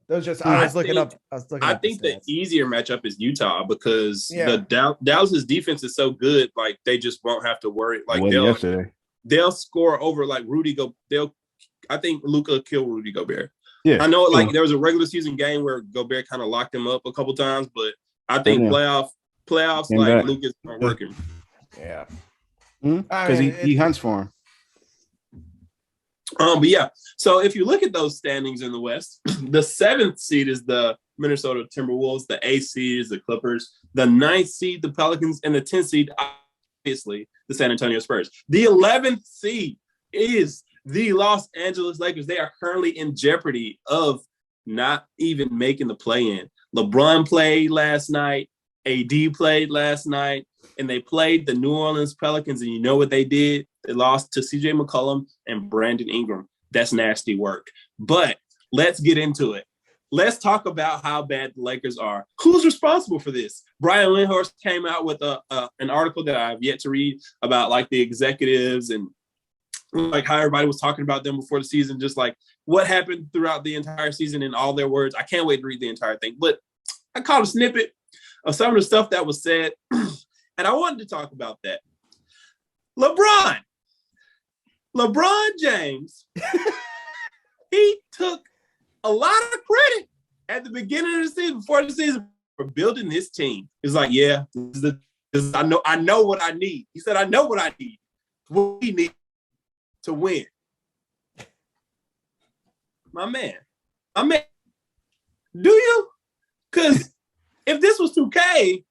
Speaker 3: those just I was looking up.
Speaker 1: I think the easier matchup is Utah because
Speaker 3: Yeah.
Speaker 1: Dallas's defense is so good, like they just won't have to worry. Like
Speaker 4: Well, yesterday.
Speaker 1: they'll score over like Rudy Go. I think Luka killed Rudy Gobert.
Speaker 4: Yeah.
Speaker 1: I know like there was a regular season game where Gobert kind of locked him up a couple times, but I think playoffs
Speaker 4: Came
Speaker 1: like
Speaker 4: back.
Speaker 1: Luka's not working.
Speaker 3: Yeah.
Speaker 4: Because he hunts for him.
Speaker 1: But yeah, so if you look at those standings in the West, the 7th seed is the Minnesota Timberwolves, the 8th seed is the Clippers, the 9th seed, the Pelicans, and the 10th seed, obviously, the San Antonio Spurs. The 11th seed is the Los Angeles Lakers. They are currently in jeopardy of not even making the play-in. LeBron played last night, AD played last night, and they played the New Orleans Pelicans, and you know what they did? They lost to CJ McCollum and Brandon Ingram. That's nasty work. But let's get into it. Let's talk about how bad the Lakers are. Who's responsible for this? Brian Windhorst came out with an article that I've yet to read about like the executives and like how everybody was talking about them before the season, just like what happened throughout the entire season in all their words. I can't wait to read the entire thing. But I caught a snippet of some of the stuff that was said, and I wanted to talk about that. LeBron James, he took a lot of credit at the beginning of the season, before the season, for building this team. He's like, yeah, I know what I need. He said, I know what I need. What we need to win. My man, do you? Because if this was 2K,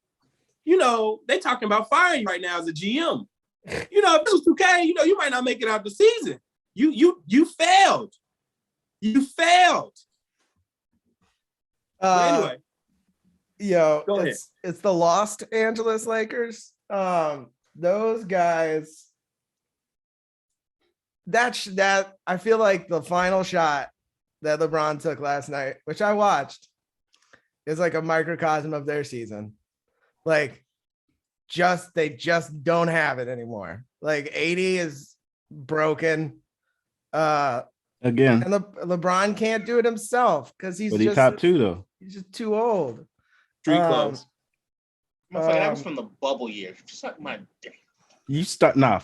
Speaker 1: they talking about firing you right now as a GM. If this was 2K, you might not make it out the season. You failed. You failed. Anyway. Go ahead.
Speaker 3: It's the Los Angeles Lakers. Those guys. That I feel like the final shot that LeBron took last night, which I watched, is like a microcosm of their season. Like, they just don't have it anymore. Like 80 is broken.
Speaker 4: Again.
Speaker 3: And LeBron can't do it himself because he's
Speaker 4: top 2 though.
Speaker 3: He's just too old.
Speaker 1: Street clothes.
Speaker 2: Motherfucker, that was from the bubble years. Just like my dick.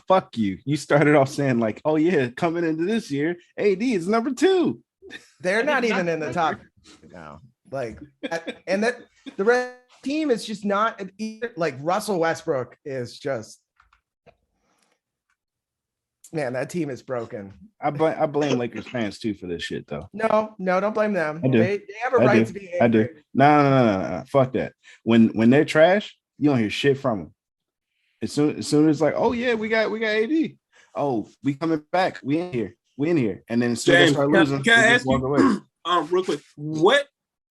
Speaker 4: Fuck you. You started off saying like, oh yeah, coming into this year, AD is number 2.
Speaker 3: They're not even in the top now. Like, and that the rest of the team is just not like Russell Westbrook is just, man, that team is broken.
Speaker 4: I blame Lakers fans too for this shit though.
Speaker 3: No, don't blame them.
Speaker 4: I do.
Speaker 3: They have a right to be angry.
Speaker 4: I do. No. Fuck that. When they're trash, you don't hear shit from them. As soon as like, oh yeah, we got AD. Oh, we coming back. We in here. And then as soon as they start losing,
Speaker 1: can I ask you, real quick, what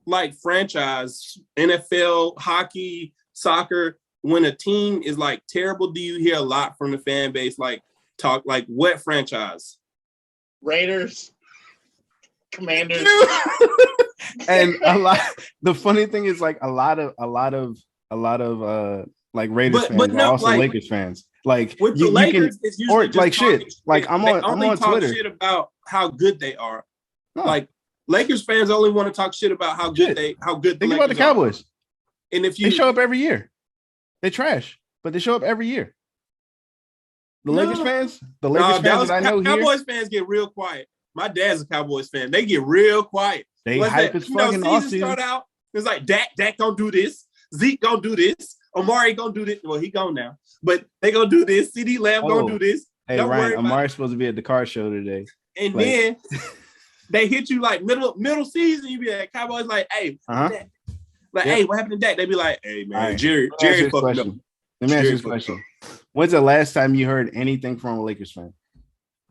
Speaker 1: like franchise, NFL, hockey, soccer, when a team is like terrible, do you hear a lot from the fan base like talk like what franchise?
Speaker 2: Raiders, Commanders.
Speaker 4: And a lot. The funny thing is like a lot of like Raiders fans are also like, Lakers fans. Like
Speaker 1: with the Lakers, it's usually just
Speaker 4: like shit. Like I'm on Twitter.
Speaker 1: Shit about how good they are. Huh. Like Lakers fans only want to talk shit about how good
Speaker 4: Think
Speaker 1: the
Speaker 4: about the Cowboys.
Speaker 1: Are. And if
Speaker 4: they show up every year, they trash, but they show up every year. The Lakers fans that I know
Speaker 1: Cowboys fans get real quiet. My dad's a Cowboys fan. They get real quiet.
Speaker 4: They hype as fucking off season.
Speaker 1: Start out. It's like Dak gonna do this. Zeke gonna do this. Amari gonna do this. Well, he gone now, but they gonna do this. CD Lamb gonna do this.
Speaker 4: Hey,
Speaker 1: Don't
Speaker 4: Ryan, Amari's supposed to be at the car show today.
Speaker 1: And then they hit you like middle season. You be like Cowboys like, hey, hey, what happened to Dak? They be like, hey man, right. Jerry fucked up.
Speaker 4: Let me ask you this question. When's the last time you heard anything from a Lakers fan?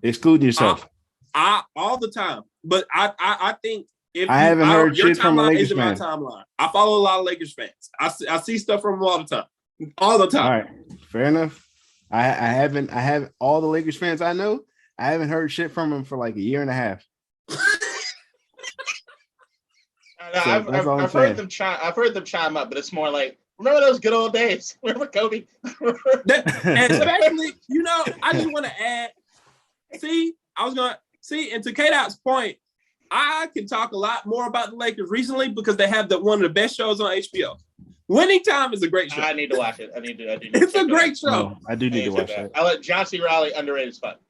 Speaker 4: Exclude yourself.
Speaker 1: I all the time, but I think if
Speaker 4: I haven't heard shit from a Lakers fan.
Speaker 1: My timeline. I follow a lot of Lakers fans. I see stuff from them all the time. All the time.
Speaker 4: All right, fair enough. I have all the Lakers fans I know. I haven't heard shit from them for like a year and a half.
Speaker 2: I've heard them chime up, but it's more like, remember those good old days? Remember Kobe?
Speaker 1: And especially, I just want to add. And to K-Dot's point, I can talk a lot more about the Lakers recently because they have one of the best shows on HBO. Winning Time is a great show.
Speaker 2: I need to watch it.
Speaker 1: It's a great show.
Speaker 4: No, I do need to watch it.
Speaker 2: I let John C. Reilly underrated as fuck.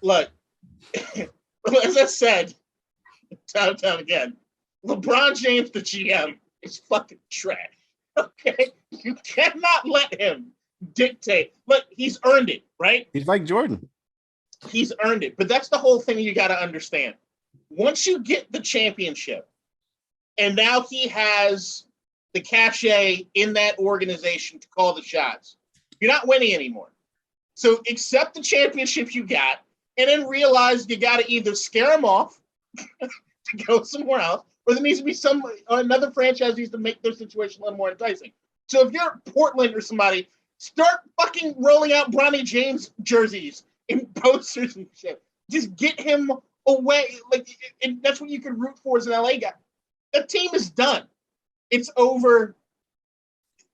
Speaker 2: Look, as I said, time and time again, LeBron James, the GM, is fucking trash. Okay, you cannot let him dictate. Look, he's earned it, right?
Speaker 4: He's like Jordan.
Speaker 2: He's earned it, but that's the whole thing you got to understand. Once you get the championship, and now he has the cachet in that organization to call the shots, you're not winning anymore. So accept the championship you got, and then realize you got to either scare him off to go somewhere else, or there needs to be another franchise needs to make their situation a little more enticing. So if you're Portland or somebody, start fucking rolling out Bronny James jerseys and posters and shit. Just get him away. And that's what you can root for as an LA guy. The team is done. It's over.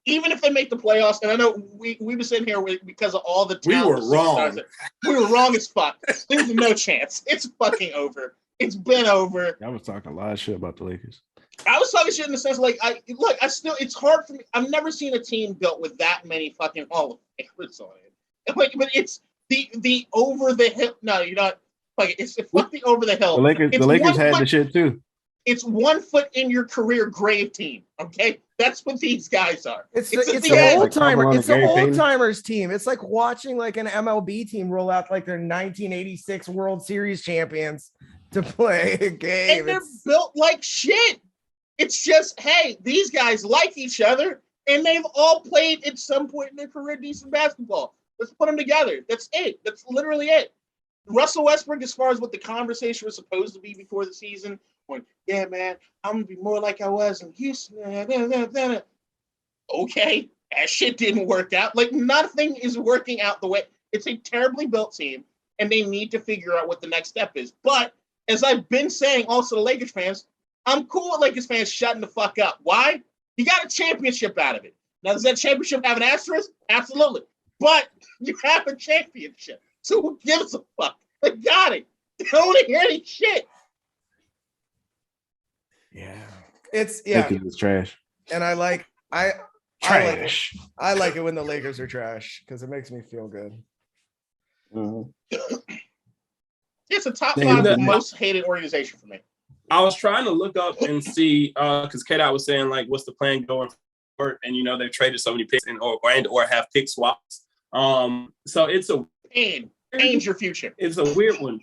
Speaker 2: Even if they make the playoffs, and I know we were sitting here because of all the talent.
Speaker 1: We were wrong.
Speaker 2: We were wrong as fuck. There's no chance. It's fucking over. It's been over.
Speaker 4: I was talking a lot of shit about the Lakers.
Speaker 2: I was talking shit in the sense it's hard for me. I've never seen a team built with that many fucking Hall of Famers on it. But it's the over the hill. No, you're not. It's fuck the over the hill.
Speaker 4: The Lakers had the shit too.
Speaker 2: It's 1 foot in your career grave team. Okay, that's what these guys are.
Speaker 3: It's the old timer. It's the old timers team. It's like watching like an MLB team roll out like their 1986 World Series champions to play a game.
Speaker 2: And they're built like shit. It's just, hey, these guys like each other, and they've all played at some point in their career decent basketball. Let's put them together. That's it. That's literally it. Russell Westbrook, as far as what the conversation was supposed to be before the season, going, yeah, man, I'm going to be more like I was in Houston. Okay, that shit didn't work out. Like, nothing is working out the way. It's a terribly built team, and they need to figure out what the next step is. But, as I've been saying also to Lakers fans, I'm cool with Lakers fans shutting the fuck up. Why? You got a championship out of it. Now, does that championship have an asterisk? Absolutely. But you have a championship. So who gives a fuck? They got it. They don't want to hear any shit.
Speaker 3: Yeah. It's trash.
Speaker 4: And Trash.
Speaker 3: I like it when the Lakers are trash because it makes me feel good.
Speaker 2: It's a top
Speaker 4: Damn,
Speaker 2: 5 most hated organization for me.
Speaker 1: I was trying to look up and see because K-Dot was saying like, what's the plan going forward? And they've traded so many picks or have pick swaps. So it's a
Speaker 2: Pain's your future.
Speaker 1: It's a weird one.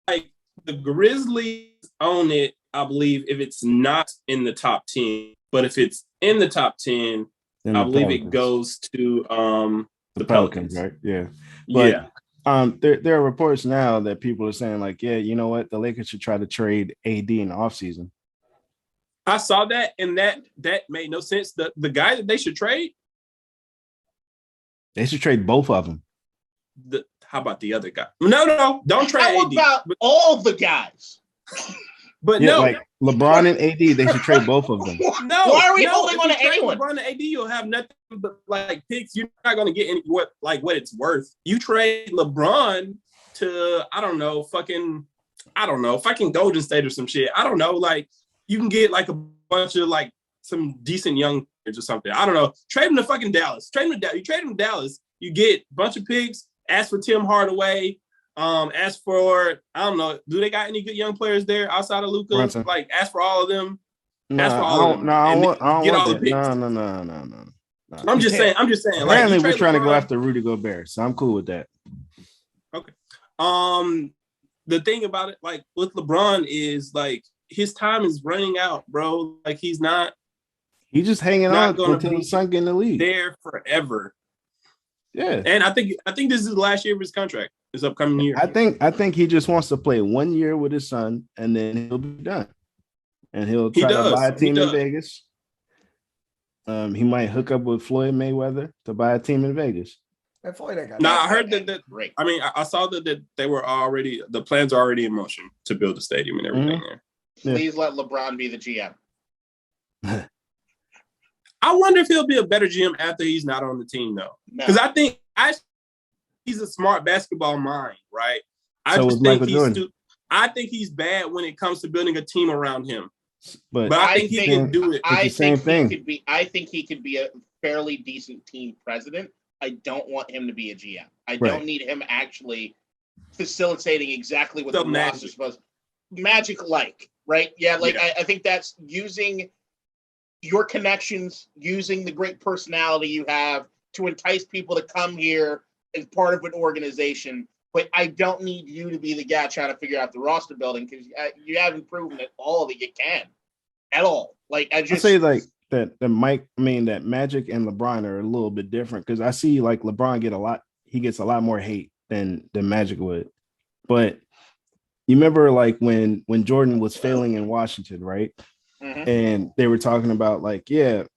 Speaker 1: Like the Grizzlies own it, I believe, if it's not in the top 10. But if it's in the top 10,
Speaker 4: Then
Speaker 1: I
Speaker 4: the
Speaker 1: believe
Speaker 4: Pelicans.
Speaker 1: it goes to the
Speaker 4: Pelicans,
Speaker 1: Pelicans.
Speaker 4: right? Yeah.
Speaker 1: Yeah.
Speaker 4: There are reports now that people are saying like, yeah, you know what? The Lakers should try to trade AD in the offseason.
Speaker 1: I saw that, and that made no sense. The guy that they should trade,
Speaker 4: They should trade both of them.
Speaker 1: how about the other guy? No, don't trade
Speaker 2: How
Speaker 1: AD.
Speaker 2: about all the guys?
Speaker 1: But
Speaker 4: Yeah,
Speaker 1: no,
Speaker 4: like LeBron and AD, they should trade both of them.
Speaker 1: no.
Speaker 2: Why are we
Speaker 1: no,
Speaker 2: holding
Speaker 1: if
Speaker 2: on
Speaker 1: you
Speaker 2: to
Speaker 1: trade
Speaker 2: anyone?
Speaker 1: LeBron and AD, you'll have nothing but like picks. You're not going to get what it's worth. You trade LeBron to fucking Golden State or some shit. I don't know. Like you can get like a bunch of like some decent young players or something. I don't know. Trade him to fucking Dallas. You trade him to Dallas. You get a bunch of picks. Ask for Tim Hardaway. Ask for, I don't know, do they got any good young players there outside of Luka?
Speaker 4: Brunson.
Speaker 1: Like, ask for all of them.
Speaker 4: No,
Speaker 1: Ask for all of them.
Speaker 4: I don't
Speaker 1: get all
Speaker 4: want
Speaker 1: the
Speaker 4: that.
Speaker 1: picks.
Speaker 4: No.
Speaker 1: I'm just saying.
Speaker 4: Apparently,
Speaker 1: Like,
Speaker 4: we're trying to go
Speaker 1: LeBron,
Speaker 4: after Rudy Gobert, so I'm cool with that.
Speaker 1: Okay. The thing about it, like with LeBron, is like his time is running out, bro. Like he's not.
Speaker 4: He's just hanging
Speaker 1: Not
Speaker 4: on
Speaker 1: gonna
Speaker 4: until
Speaker 1: be
Speaker 4: the sun get in the league.
Speaker 1: there forever.
Speaker 4: Yeah.
Speaker 1: And I think this is the last year of his contract, this upcoming year.
Speaker 4: I think he just wants to play 1 year with his son, and then he'll be done. And he'll try to buy a team in Vegas. He might hook up with Floyd Mayweather to buy a team in Vegas.
Speaker 3: And Floyd ain't got
Speaker 1: No,
Speaker 3: that.
Speaker 1: I heard that. I mean, I saw that they were already, the plans are already in motion to build a stadium and everything there.
Speaker 2: Please let LeBron be the GM.
Speaker 1: I wonder if he'll be a better GM after he's not on the team, though. Because I think he's a smart basketball mind, right? I think he's bad when it comes to building a team around him. But I think he can do it.
Speaker 2: I think he could be a fairly decent team president. I don't want him to be a GM. I don't need him actually facilitating exactly what the roster is supposed to. Magic-like, right? Yeah, I think that's using your connections, using the great personality you have to entice people to come here as part of an organization. But I don't need you to be the guy trying to figure out the roster building because you haven't proven at all that you can at all. Like I say
Speaker 4: like that Magic and LeBron are a little bit different because I see like LeBron gets a lot more hate than Magic would. But you remember like when Jordan was failing in Washington, right? Mm-hmm. And they were talking about like, if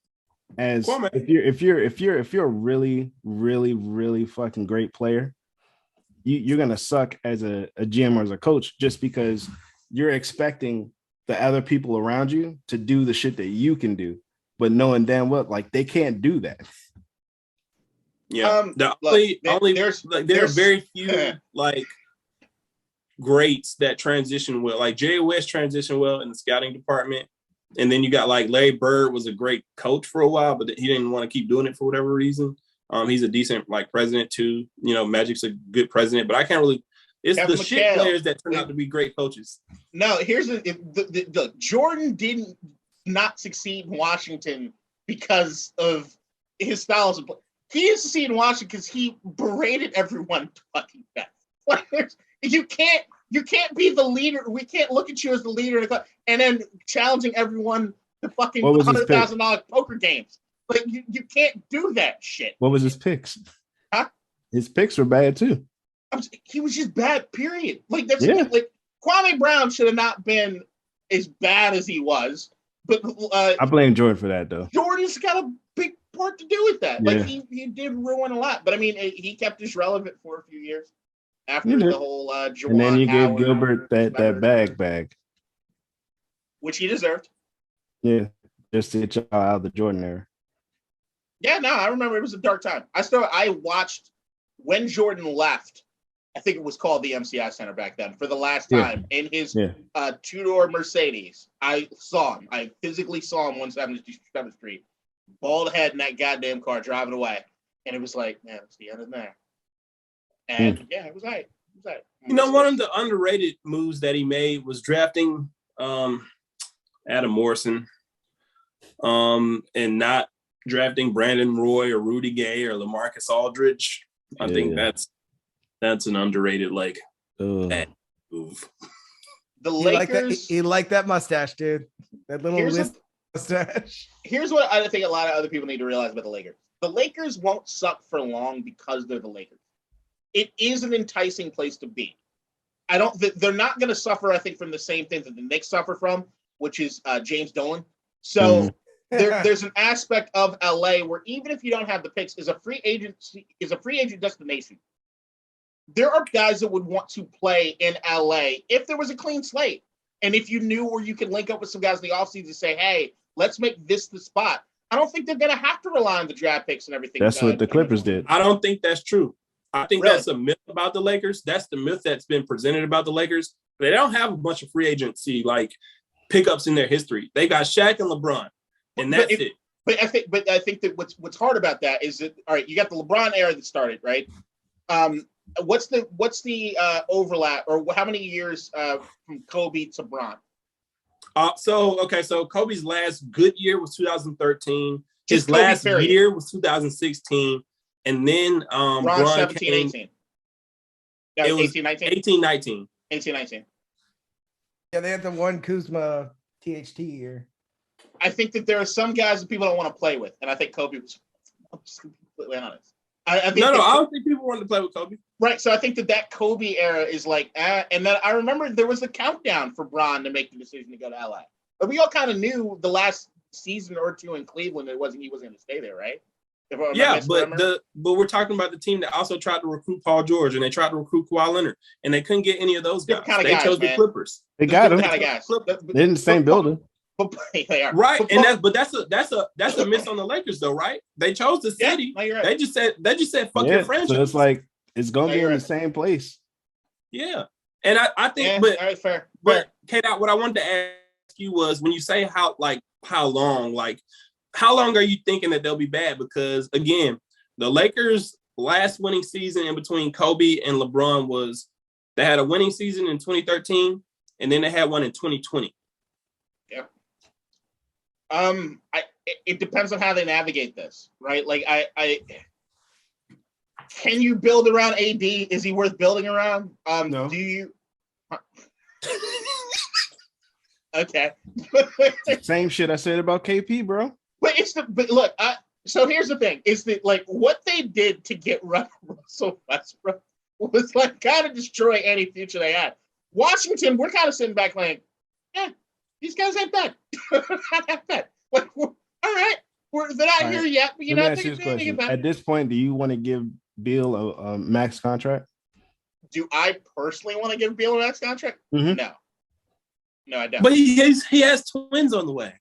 Speaker 4: you're a really, really, really fucking great player, you're gonna suck as a GM or as a coach just because you're expecting the other people around you to do the shit that you can do, but knowing damn well like they can't do that.
Speaker 1: Yeah, there are very few like greats that transition well. Like Jerry West transitioned well in the scouting department. And then you got like Larry Bird was a great coach for a while, but he didn't want to keep doing it for whatever reason. He's a decent like president too. Magic's a good president, but I can't really. It's Kevin the McHale. Shit players that turn out to be great coaches.
Speaker 2: No, here's the Jordan didn't not succeed in Washington because of his styles of play. He didn't succeed in Washington because he berated everyone to fucking death. Like you can't be the leader. We can't look at you as the leader and then challenging everyone to fucking $100,000 poker games. Like you can't do that shit.
Speaker 4: What was his picks?
Speaker 2: Huh?
Speaker 4: His picks were bad too.
Speaker 2: He was just bad. Period. Like like Kwame Brown should have not been as bad as he was. But
Speaker 4: I blame Jordan for that though.
Speaker 2: Jordan's got a big part to do with that. Yeah. Like he did ruin a lot. But I mean, he kept us relevant for a few years. After the whole Juwan
Speaker 4: and then you
Speaker 2: Howard
Speaker 4: gave Gilbert that bag,
Speaker 2: which he deserved.
Speaker 4: Yeah, just to get y'all out of the Jordan era.
Speaker 2: Yeah, no, I remember it was a dark time. I watched when Jordan left. I think it was called the MCI Center back then for the last time in his two-door Mercedes. I saw him. I physically saw him on 7th Street. bald head in that goddamn car driving away. And it was like, man, it's the end of there. And yeah, it was all right. It was all right.
Speaker 1: You know, one of the underrated moves that he made was drafting Adam Morrison and not drafting Brandon Roy or Rudy Gay or LaMarcus Aldridge. I think that's an underrated move.
Speaker 2: The Lakers.
Speaker 3: He liked that mustache, dude. That little mustache.
Speaker 2: Here's what I think a lot of other people need to realize about the Lakers. The Lakers won't suck for long because they're the Lakers. It is an enticing place to be. They're not going to suffer, I think, from the same thing that the Knicks suffer from, which is James Dolan. So there's an aspect of LA where even if you don't have the picks, is a free agent destination. There are guys that would want to play in LA if there was a clean slate. And if you knew where you could link up with some guys in the offseason to say, hey, let's make this the spot. I don't think they're going to have to rely on the draft picks and everything.
Speaker 4: That's what the Clippers did.
Speaker 1: I don't think that's true. I think that's a myth about the Lakers. That's the myth that's been presented about the Lakers. They don't have a bunch of free agency pickups in their history. They got Shaq and LeBron, and that's it.
Speaker 2: But I think that what's hard about that is that, all right, you got the LeBron era that started, right? What's the overlap, or how many years from Kobe to Bron?
Speaker 1: So Kobe's last good year was 2013. His last year was 2016. And then
Speaker 2: Bron 17, 18. That was 18, 19?
Speaker 1: 18, 19.
Speaker 2: 18, 19.
Speaker 3: Yeah, they had the one Kuzma THT year.
Speaker 2: I think that there are some guys that people don't want to play with. And I think Kobe was, I'm just completely honest. I
Speaker 1: don't think people wanted to play with Kobe.
Speaker 2: Right. So I think that Kobe era is and then I remember there was a countdown for Bron to make the decision to go to LA. But we all kind of knew the last season or two in Cleveland he wasn't going to stay there, right?
Speaker 1: Yeah, but we're talking about the team that also tried to recruit Paul George and they tried to recruit Kawhi Leonard and they couldn't get any of those guys. They chose the Clippers.
Speaker 4: They got them.
Speaker 2: Kind of guys.
Speaker 4: They're in the same building.
Speaker 2: They are.
Speaker 1: Right, and that's a miss on the Lakers though, right? They chose the city.
Speaker 2: Yeah, right.
Speaker 1: They just said fuck your franchise.
Speaker 4: So it's like it's gonna be in the same place.
Speaker 1: Yeah, and I think,
Speaker 2: all right, fair.
Speaker 1: But K-Dot, what I wanted to ask you was when you say how long are you thinking that they'll be bad? Because again, the Lakers' last winning season in between Kobe and LeBron was they had a winning season in 2013, and then they had one in 2020.
Speaker 2: Yeah. It depends on how they navigate this, right? Like I can you build around AD? Is he worth building around?
Speaker 4: No.
Speaker 2: Do you? Okay.
Speaker 4: Same shit I said about KP, bro.
Speaker 2: But look, so here's the thing: is that what they did to get Russell Westbrook was kind of destroy any future they had. Washington, we're kind of sitting back these guys ain't bad. Not that bad. All right, they're not here yet, but you're not thinking anything about it.
Speaker 4: At this point, do you want to give Beal a max contract?
Speaker 2: Do I personally want to give Beal a max contract?
Speaker 4: Mm-hmm.
Speaker 2: No, I don't.
Speaker 1: But he has twins on the way.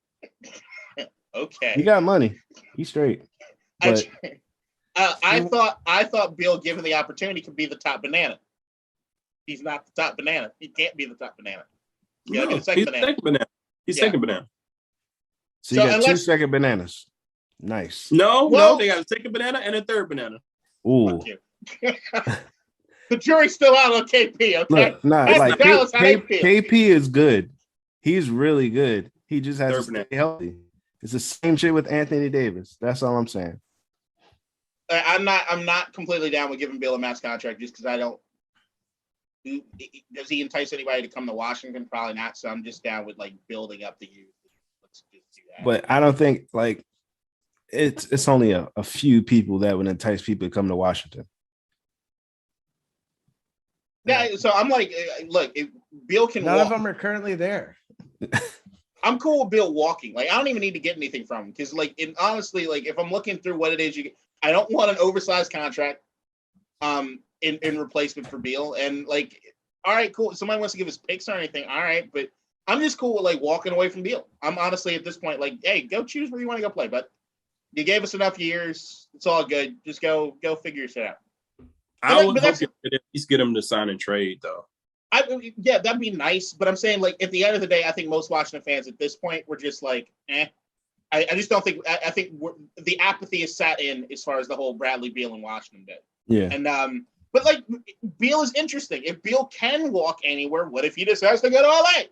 Speaker 2: Okay.
Speaker 4: He got money. He's straight. But
Speaker 2: I thought Beal, given the opportunity, could be the top banana. He's not the top banana. He can't be the top banana.
Speaker 1: No, he's second banana. He's second banana.
Speaker 4: So you got 2 second bananas. Nice.
Speaker 1: No, they got a second banana and a third banana.
Speaker 4: Ooh.
Speaker 2: The jury's still out on KP, okay?
Speaker 4: Look, KP is good. He's really good. He just has to stay healthy. It's the same shit with Anthony Davis. That's all I'm saying.
Speaker 2: I'm not completely down with giving Beal a max contract just because I don't. Does he entice anybody to come to Washington? Probably not. So I'm just down with building up the youth. Let's just do that.
Speaker 4: But I don't think it's only a few people that would entice people to come to Washington.
Speaker 2: Yeah, so I'm look, if Beal can
Speaker 3: None
Speaker 2: walk.
Speaker 3: of them are currently there.
Speaker 2: I'm cool with Beal walking. I don't even need to get anything from him because, honestly, if I'm looking through what it is, I don't want an oversized contract, in replacement for Beal. And all right, cool. If somebody wants to give us picks or anything, all right. But I'm just cool with walking away from Beal. I'm honestly at this point hey, go choose where you want to go play. But you gave us enough years. It's all good. Just go figure your shit out.
Speaker 1: I would hope you could at least get him to sign and trade, though.
Speaker 2: Yeah, that'd be nice. But I'm saying, at the end of the day, I think most Washington fans at this point were just I just don't think. I think the apathy is sat in as far as the whole Bradley Beal and Washington bit.
Speaker 4: Yeah.
Speaker 2: And but like Beal is interesting. If Beal can walk anywhere, what if he decides to go to LA?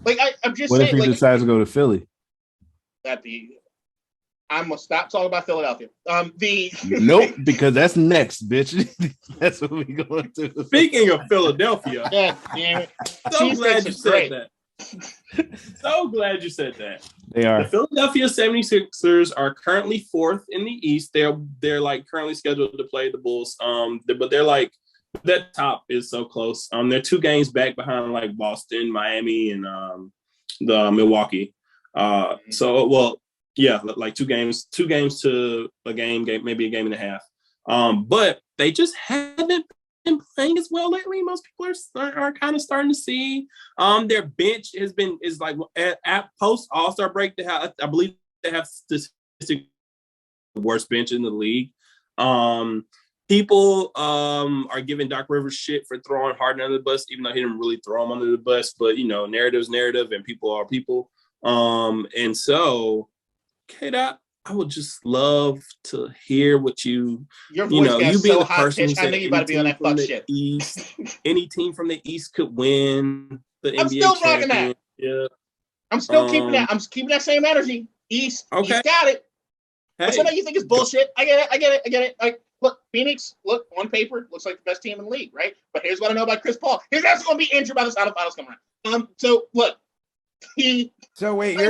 Speaker 2: Like I'm just
Speaker 4: What
Speaker 2: saying.
Speaker 4: if he
Speaker 2: like,
Speaker 4: decides to go to Philly?
Speaker 2: That'd be. I'm gonna stop talking about Philadelphia.
Speaker 4: Nope, because that's next, bitch. That's what we going to.
Speaker 1: Speaking of Philadelphia,
Speaker 2: yeah, damn it.
Speaker 1: so glad you said
Speaker 2: great.
Speaker 1: that. So glad you said that.
Speaker 4: They are.
Speaker 1: The Philadelphia 76ers are currently 4th in the East. They're like currently scheduled to play the Bulls. But they're like that top is so close. They're 2 games back behind like Boston, Miami, and the Milwaukee. So well, yeah, like 2 games to a game, maybe a game and a half. But they just haven't been playing as well lately. Most people are kind of starting to see. Their bench is like at post All-Star break. I believe they have statistically the worst bench in the league. People are giving Doc Rivers shit for throwing Harden under the bus, even though he didn't really throw him under the bus. But narrative's narrative, and people are people. And so, K-Dot, I would just love to hear what your voice got
Speaker 2: you being so the person who said I knew you about to be on that fuck shit.
Speaker 1: East, any team from the East could win the
Speaker 2: I'm
Speaker 1: NBA
Speaker 2: still rocking that.
Speaker 1: Yeah,
Speaker 2: I'm still keeping that. I'm keeping that same energy. East,
Speaker 1: okay.
Speaker 2: East got it.
Speaker 1: Hey.
Speaker 2: But I know you think it's bullshit. I get it. Like, look, Phoenix, on paper, looks like the best team in the league, right? But here's what I know about Chris Paul. His ass is going to be injured by the finals coming around. So look,
Speaker 3: So wait,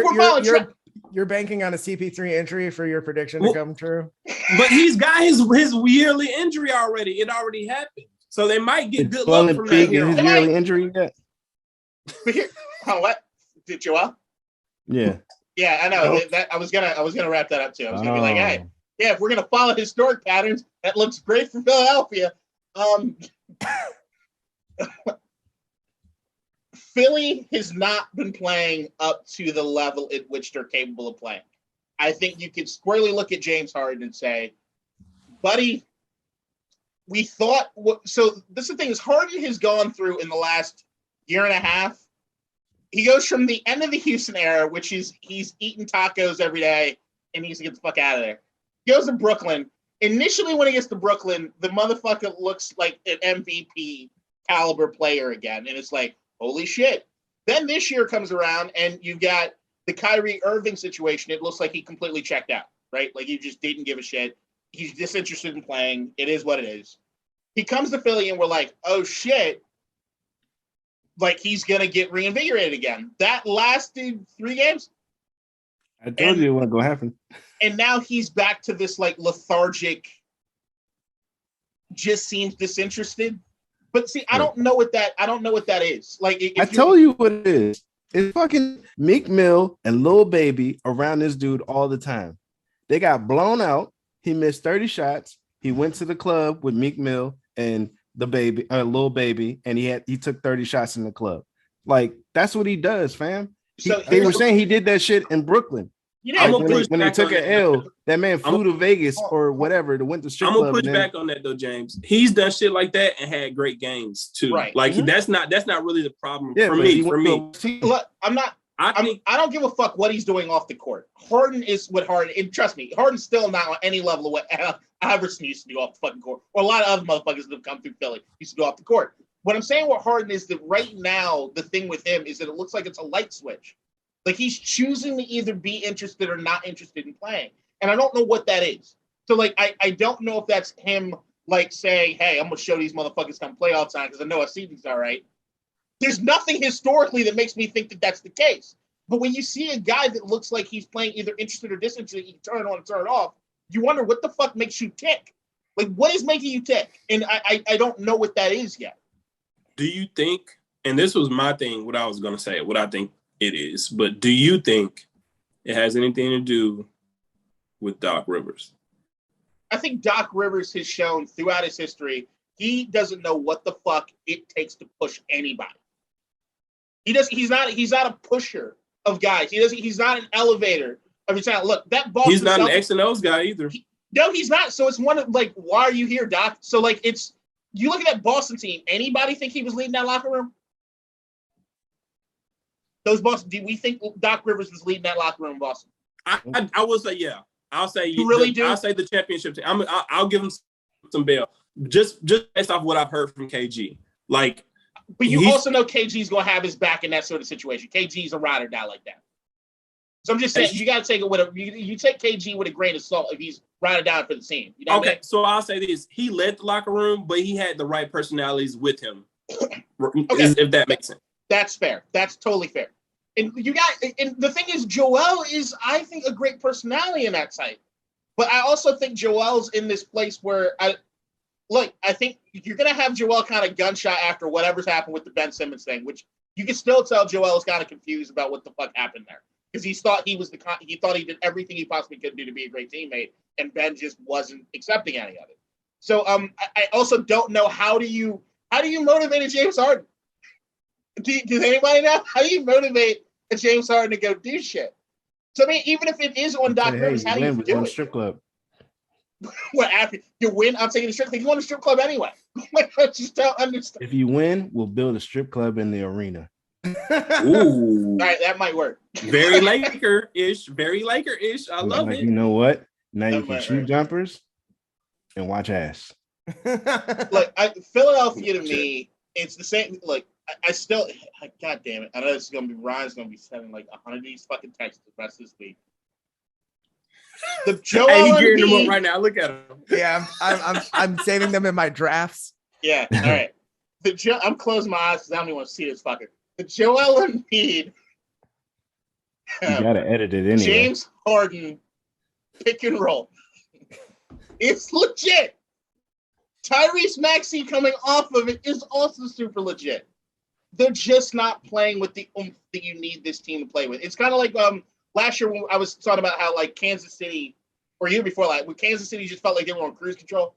Speaker 3: you're banking on a CP3 injury for your prediction to come true?
Speaker 1: But he's got his yearly injury already. It already happened. So they might get good luck from that.
Speaker 4: His yearly injury yet?
Speaker 2: But here, what? Did Joel?
Speaker 4: Yeah.
Speaker 2: Yeah, I know. I was gonna wrap that up too. I was gonna be like, hey, yeah, if we're gonna follow historic patterns, that looks great for Philadelphia. Philly has not been playing up to the level at which they're capable of playing. I think you could squarely look at James Harden and say, buddy, we thought so this is the thing is Harden has gone through in the last year and a half. He goes from the end of the Houston era, which is he's eating tacos every day and he needs to get the fuck out of there. He goes to Brooklyn. Initially, when he gets to Brooklyn, the motherfucker looks like an MVP caliber player again. And it's like, holy shit. Then this year comes around and you've got the Kyrie Irving situation. It looks like he completely checked out, right? Like he just didn't give a shit. He's disinterested in playing. It is what it is. He comes to Philly and we're like, oh shit. Like he's going to get reinvigorated again. That lasted 3 games.
Speaker 4: I told you it wasn't going to happen.
Speaker 2: And now he's back to this like lethargic, just seems disinterested. But see, I don't know what that is. Like
Speaker 4: I told you what it is. It's fucking Meek Mill and Lil Baby around this dude all the time. They got blown out. He missed 30 shots. He went to the club with Meek Mill and the baby, Lil Baby, and he took 30 shots in the club. Like that's what he does, fam. They were saying he did that shit in Brooklyn. When he took an L, that man flew to Vegas or whatever to win the strip club.
Speaker 1: I'm gonna push back on that though, James. He's done shit like that and had great games too.
Speaker 2: Right.
Speaker 1: Like that's not really the problem for me.
Speaker 2: Look, I don't give a fuck what he's doing off the court. Harden is what Harden, and trust me, Harden's still not on any level of what Iverson used to do off the fucking court, or a lot of other motherfuckers that have come through Philly used to do off the court. What I'm saying with Harden is that right now, the thing with him is that it looks like it's a light switch. Like he's choosing to either be interested or not interested in playing. And I don't know what that is. So like, I don't know if that's him like saying, hey, I'm going to show these motherfuckers come play all the time because I know I see these all right. There's nothing historically that makes me think that that's the case. But when you see a guy that looks like he's playing either interested or disinterested, you can turn it on and turn it off. You wonder what the fuck makes you tick? Like what is making you tick? And I don't know what that is yet.
Speaker 1: Do you think, and this was my thing, what I was going to say, what I think it is, but do you think it has anything to do with Doc Rivers?
Speaker 2: I think Doc Rivers has shown throughout his history, he doesn't know what the fuck it takes to push anybody. He's not a pusher of guys. He's not an elevator of his talent. Look, that Boston
Speaker 1: he's not
Speaker 2: Celtics,
Speaker 1: an X and O's guy either.
Speaker 2: No, he's not. So it's one of like, why are you here, Doc? So like you look at that Boston team, anybody think he was leading that locker room? Do we think Doc Rivers was leading that locker room in Boston?
Speaker 1: I will say, yeah. I'll say
Speaker 2: You really do?
Speaker 1: I'll say the championship team. I'll give him some bail. Just based off what I've heard from KG. Like,
Speaker 2: but you also know KG's gonna have his back in that sort of situation. KG's a ride or die like that. So I'm just saying you gotta take it with you take KG with a grain of salt if he's ride or die for the team. You know what I mean?
Speaker 1: So I'll say this. He led the locker room, but he had the right personalities with him. If that makes sense.
Speaker 2: That's fair. That's totally fair. And the thing is, Joel is, I think, a great personality in that site. But I also think Joel's in this place where I think you're gonna have Joel kind of gunshot after whatever's happened with the Ben Simmons thing, which you can still tell Joel is kind of confused about what the fuck happened there. Because he thought he did everything he possibly could do to be a great teammate, and Ben just wasn't accepting any of it. So I also don't know how do you motivate a James Harden? Does anybody know? How do you motivate a James Harden to go do shit? So I mean, even if it is on Doc Rivers, how do you do it?
Speaker 4: Strip club.
Speaker 2: What after you win? I'm taking a strip club. You want a strip club anyway? I just don't understand.
Speaker 4: If you win, we'll build a strip club in the arena.
Speaker 1: Ooh,
Speaker 2: all right, that might work.
Speaker 1: Very Laker-ish. Very Laker-ish. I love it.
Speaker 4: You know what? Now
Speaker 2: That
Speaker 4: you can
Speaker 2: might
Speaker 4: shoot
Speaker 2: work.
Speaker 4: jumpers and watch ass.
Speaker 2: Look, Philadelphia to me, it's the same. Like I still, God damn it! I know this is gonna be Ryan's gonna be sending like 100 of these fucking texts the rest of this week. The Joel
Speaker 1: Hey, he's gearing them
Speaker 2: Embiid-
Speaker 1: up right now. Look at him.
Speaker 3: Yeah, I'm saving them in my drafts.
Speaker 2: Yeah, all right. I'm closing my eyes because I don't even want to see this fucker. The Joel Embiid,
Speaker 4: You gotta edit it anyway.
Speaker 2: James Harden pick and roll. It's legit. Tyrese Maxey coming off of it is also super legit. They're just not playing with the oomph that you need this team to play with. It's kind of like last year when I was talking about how like Kansas City, or year before, like when Kansas City just felt like they were on cruise control.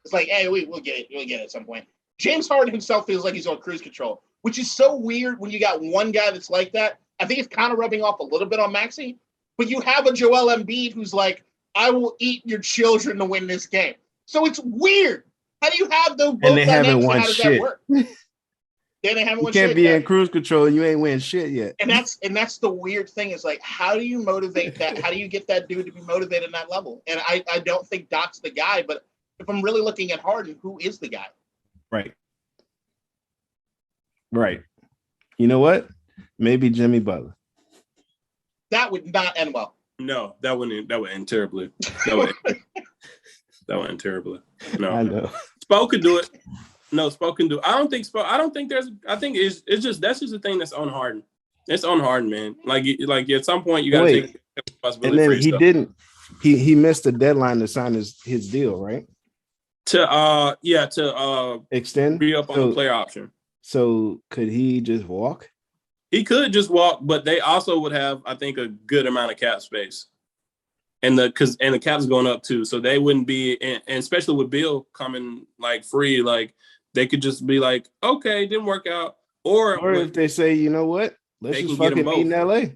Speaker 2: It's like, hey, we'll get it. We'll get it at some point. James Harden himself feels like he's on cruise control, which is so weird when you got one guy that's like that. I think it's kind of rubbing off a little bit on Maxey, but you have a Joel Embiid who's like, I will eat your children to win this game. So it's weird. How do you have those both
Speaker 4: And they haven't
Speaker 2: dynamics, and
Speaker 4: won
Speaker 2: how does
Speaker 4: shit.
Speaker 2: that work? Then they haven't
Speaker 4: You
Speaker 2: won
Speaker 4: can't
Speaker 2: shit
Speaker 4: be
Speaker 2: yet.
Speaker 4: in cruise control and you ain't win shit yet.
Speaker 2: And that's the weird thing is like, how do you motivate that? How do you get that dude to be motivated in that level? And I don't think Doc's the guy, but if I'm really looking at Harden, who is the guy?
Speaker 4: Right. You know what? Maybe Jimmy Butler.
Speaker 2: That would not end well.
Speaker 1: No, that would end terribly. That would end terribly.
Speaker 4: I
Speaker 1: No.
Speaker 4: know.
Speaker 1: Spo could do it. No, Spo can do it. I think it's just that's just the thing that's on Harden. It's on Harden, man. Like at some point you gotta take
Speaker 4: And
Speaker 1: responsibility
Speaker 4: then
Speaker 1: for
Speaker 4: he
Speaker 1: yourself.
Speaker 4: didn't. He missed the deadline to sign his deal, right?
Speaker 1: To
Speaker 4: Extend.
Speaker 1: be up on the player option.
Speaker 4: So could he just walk?
Speaker 1: He could just walk, but they also would have, I think, a good amount of cap space. And the cap is going up too. So they wouldn't be, and especially with Bill coming like free, like they could just be like, okay, didn't work out. Or
Speaker 4: if they say, you know what? Let's
Speaker 1: they
Speaker 4: just
Speaker 1: can get
Speaker 4: fucking
Speaker 1: them
Speaker 4: meet
Speaker 1: both.
Speaker 4: in LA.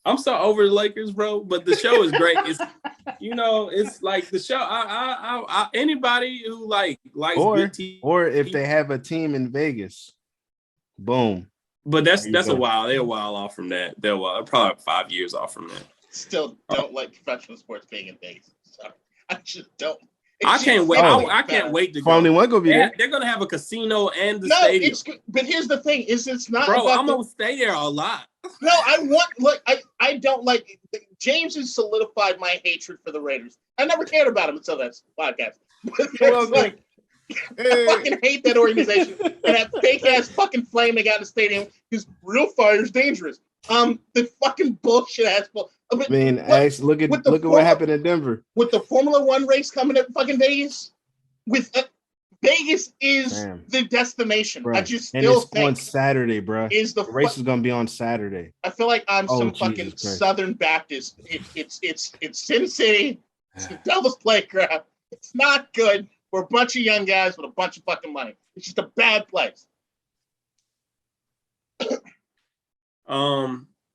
Speaker 1: I'm so over the Lakers, bro. But the show is great. It's like the show. I anybody who likes good TV,
Speaker 4: or if they have a team in Vegas, boom.
Speaker 1: But that's a while. They're a while off from that. They're probably 5 years off from that.
Speaker 2: Still don't like professional sports being in Vegas. So I just don't.
Speaker 1: I can't wait. I can't wait to go.
Speaker 4: Formula One gonna be there.
Speaker 1: They're gonna have a casino and the
Speaker 2: No,
Speaker 1: stadium.
Speaker 2: it's good. But here's the thing: it's not.
Speaker 1: Bro,
Speaker 2: about
Speaker 1: I'm gonna stay there a lot.
Speaker 2: No, I don't like. James has solidified my hatred for the Raiders. I never cared about him until that podcast. It's like, I fucking hate that organization and that fake ass fucking flame they got in the stadium because real fire's dangerous. The fucking bullshit ass.
Speaker 4: I mean, look at what happened in Denver
Speaker 2: with the Formula One race coming to fucking Vegas. Vegas is the destination.
Speaker 4: Bro.
Speaker 2: I just
Speaker 4: and
Speaker 2: still
Speaker 4: it's
Speaker 2: think
Speaker 4: on Saturday, bro. The race is gonna be on Saturday.
Speaker 2: I feel like I'm some
Speaker 4: Jesus
Speaker 2: fucking
Speaker 4: Christ.
Speaker 2: Southern Baptist. It's Sin City. It's the Devil's Playground. It's not good. We're a bunch of young guys with a bunch of fucking money. It's just a bad place.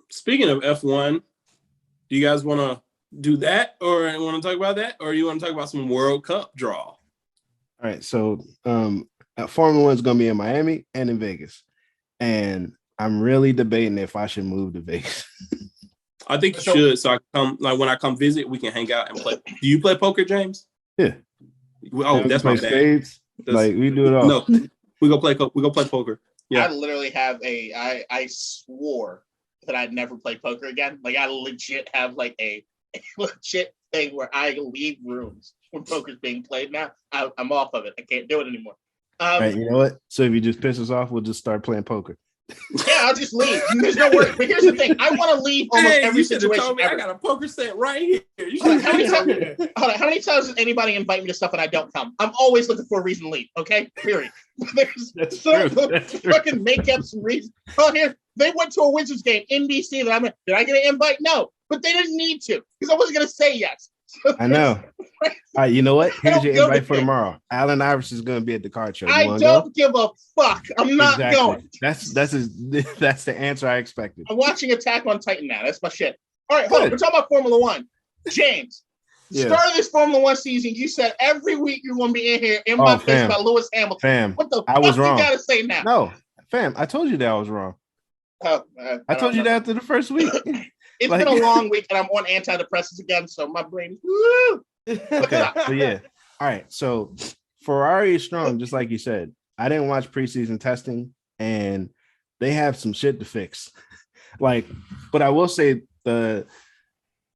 Speaker 1: Speaking of F1, do you guys want to do that, or want to talk about that, or you want to talk about some World Cup draw?
Speaker 4: All right, so Formula One is going to be in Miami and in Vegas, and I'm really debating if I should move to Vegas.
Speaker 1: I think you should. So I come when I come visit, we can hang out and play. Do you play poker, James?
Speaker 4: Yeah.
Speaker 1: Oh, that's my bad.
Speaker 4: Spades. Like we do it all.
Speaker 1: No, we go play poker. Yeah.
Speaker 2: I literally have I swore that I'd never play poker again. Like I legit have like a legit thing where I leave rooms when poker's being played now. I'm off of it. I can't do it anymore.
Speaker 4: Right, you know what? So if you just piss us off, we'll just start playing poker.
Speaker 2: Yeah, I'll just leave. There's no work. But here's the thing: I want to leave almost every situation.
Speaker 1: Told me I got a poker set right here.
Speaker 2: How many times does anybody invite me to stuff and I don't come? I'm always looking for a reason to leave. Okay, period.
Speaker 4: That's true.
Speaker 2: Fucking make up some reason. Oh, here they went to a Wizards game in DC. That did I get an invite? No, but they didn't need to because I wasn't going to say yes.
Speaker 4: I know. All right, you know what? Here's your invite for tomorrow. Allen Iverson is going to be at the card show.
Speaker 2: I don't give a fuck. I'm not going.
Speaker 4: That's the answer I expected.
Speaker 2: I'm watching Attack on Titan now. That's my shit. All right, hold on. We're talking about Formula One. James, start of this Formula One season, you said every week you're going to be in here in my face about Lewis Hamilton.
Speaker 4: Fam,
Speaker 2: what the
Speaker 4: I was
Speaker 2: fuck
Speaker 4: wrong.
Speaker 2: You got to say now?
Speaker 4: No, fam, I told you that I was wrong. I told you that after the first week.
Speaker 2: It's been a long week, and I'm on antidepressants again, so my brain. Woo!
Speaker 4: Okay, so yeah. All right, so Ferrari is strong, just like you said. I didn't watch preseason testing, and they have some shit to fix. But I will say the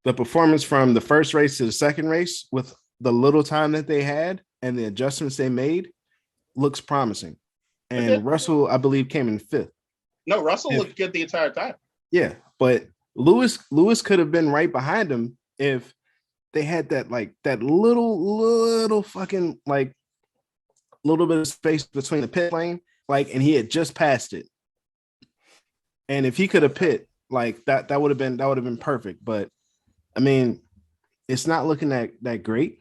Speaker 4: performance from the first race to the second race, with the little time that they had and the adjustments they made, looks promising. And Russell, I believe, came in fifth.
Speaker 2: No, Russell looked good the entire time.
Speaker 4: Yeah, but Lewis could have been right behind him if they had that little fucking little bit of space between the pit lane, and he had just passed it. And if he could have pit that would have been perfect. But I mean, it's not looking that great.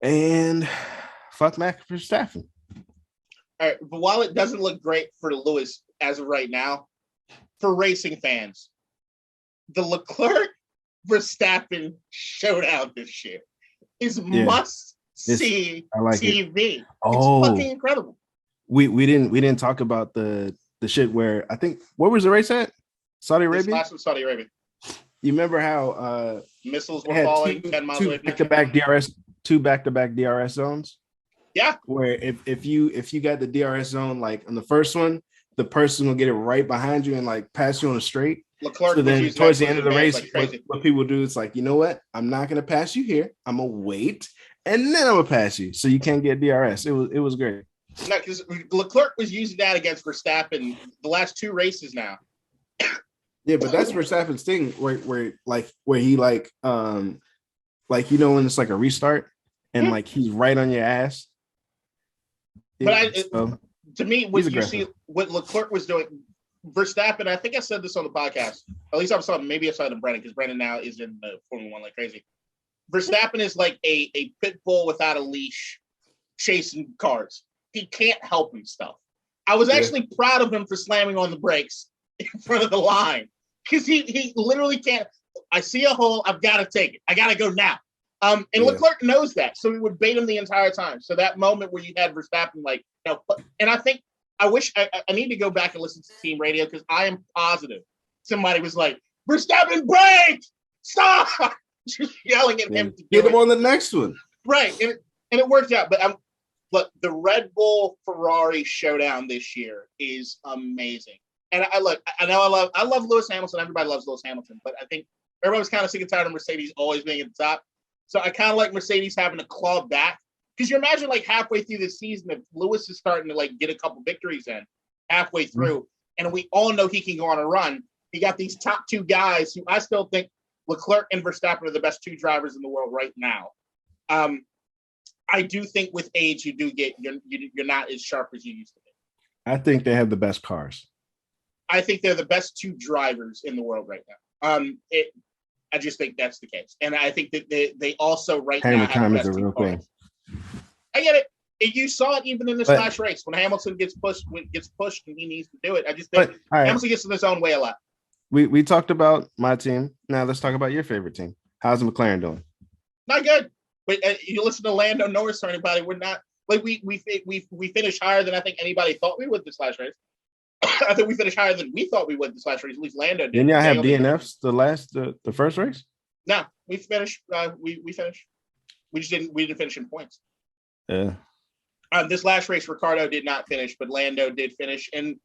Speaker 4: And fuck Max Verstappen.
Speaker 2: All right, but while it doesn't look great for Lewis as of right now, for racing fans, the Leclerc Verstappen showdown this year is must-see TV.
Speaker 4: Oh,
Speaker 2: it's fucking incredible.
Speaker 4: We didn't talk about the shit where I think where was the race at? Saudi Arabia.
Speaker 2: Last was Saudi Arabia.
Speaker 4: You remember how
Speaker 2: missiles were falling 10 miles away from
Speaker 4: two back-to-back DRS zones?
Speaker 2: Yeah.
Speaker 4: Where if you got the DRS zone on the first one, the person will get it right behind you and pass you on a straight.
Speaker 2: Leclerc
Speaker 4: so then towards the end of the race, what people do is you know what? I'm not gonna pass you here. I'm gonna wait and then I'm gonna pass you. So you can't get DRS. It was great.
Speaker 2: No, because Leclerc was using that against Verstappen the last two races now.
Speaker 4: Yeah, but that's Verstappen's thing where he when it's a restart and he's right on your ass.
Speaker 2: Yeah, but to me, when you see what Leclerc was doing, Verstappen, I think I said this on the podcast. At least I saw maybe I saw it in Brennan because Brennan now is in the Formula One like crazy. Verstappen is like a pit bull without a leash chasing cars. He can't help himself. I was actually proud of him for slamming on the brakes in front of the line because he literally can't. I see a hole. I've got to take it. I got to go now. And Leclerc knows that, so he would bait him the entire time. So that moment where you had Verstappen and I think I wish I need to go back and listen to team radio because I am positive somebody was like, Verstappen, brake! Stop! Just yelling at him to
Speaker 4: get him on the next one.
Speaker 2: Right. And it worked out. But look, the Red Bull Ferrari showdown this year is amazing. And I love Lewis Hamilton. Everybody loves Lewis Hamilton, but I think everybody was kind of sick and tired of Mercedes always being at the top. So I kind of like Mercedes having to claw back. Because you imagine halfway through the season, if Lewis is starting to get a couple victories in halfway through, and we all know he can go on a run. You got these top two guys who I still think Leclerc and Verstappen are the best two drivers in the world right now. I do think with age, you do you're not as sharp as you used to be.
Speaker 4: I think they have the best cars.
Speaker 2: I think they're the best two drivers in the world right now. I just think that's the case, and I think that they also now have the best two cars. I get it. You saw it even in this last race when Hamilton gets pushed and he needs to do it. I just think Hamilton gets in his own way a lot.
Speaker 4: We talked about my team. Now let's talk about your favorite team. How's McLaren doing?
Speaker 2: Not good. But you listen to Lando Norris or anybody, we're not like we finished higher than I think anybody thought we would this last race. I think we finished higher than we thought we would this last race. At least Lando did.
Speaker 4: Didn't y'all have DNFs the first race?
Speaker 2: No, we finished. We finished. We didn't finish in points.
Speaker 4: Yeah.
Speaker 2: This last race, Ricciardo did not finish, but Lando did finish. And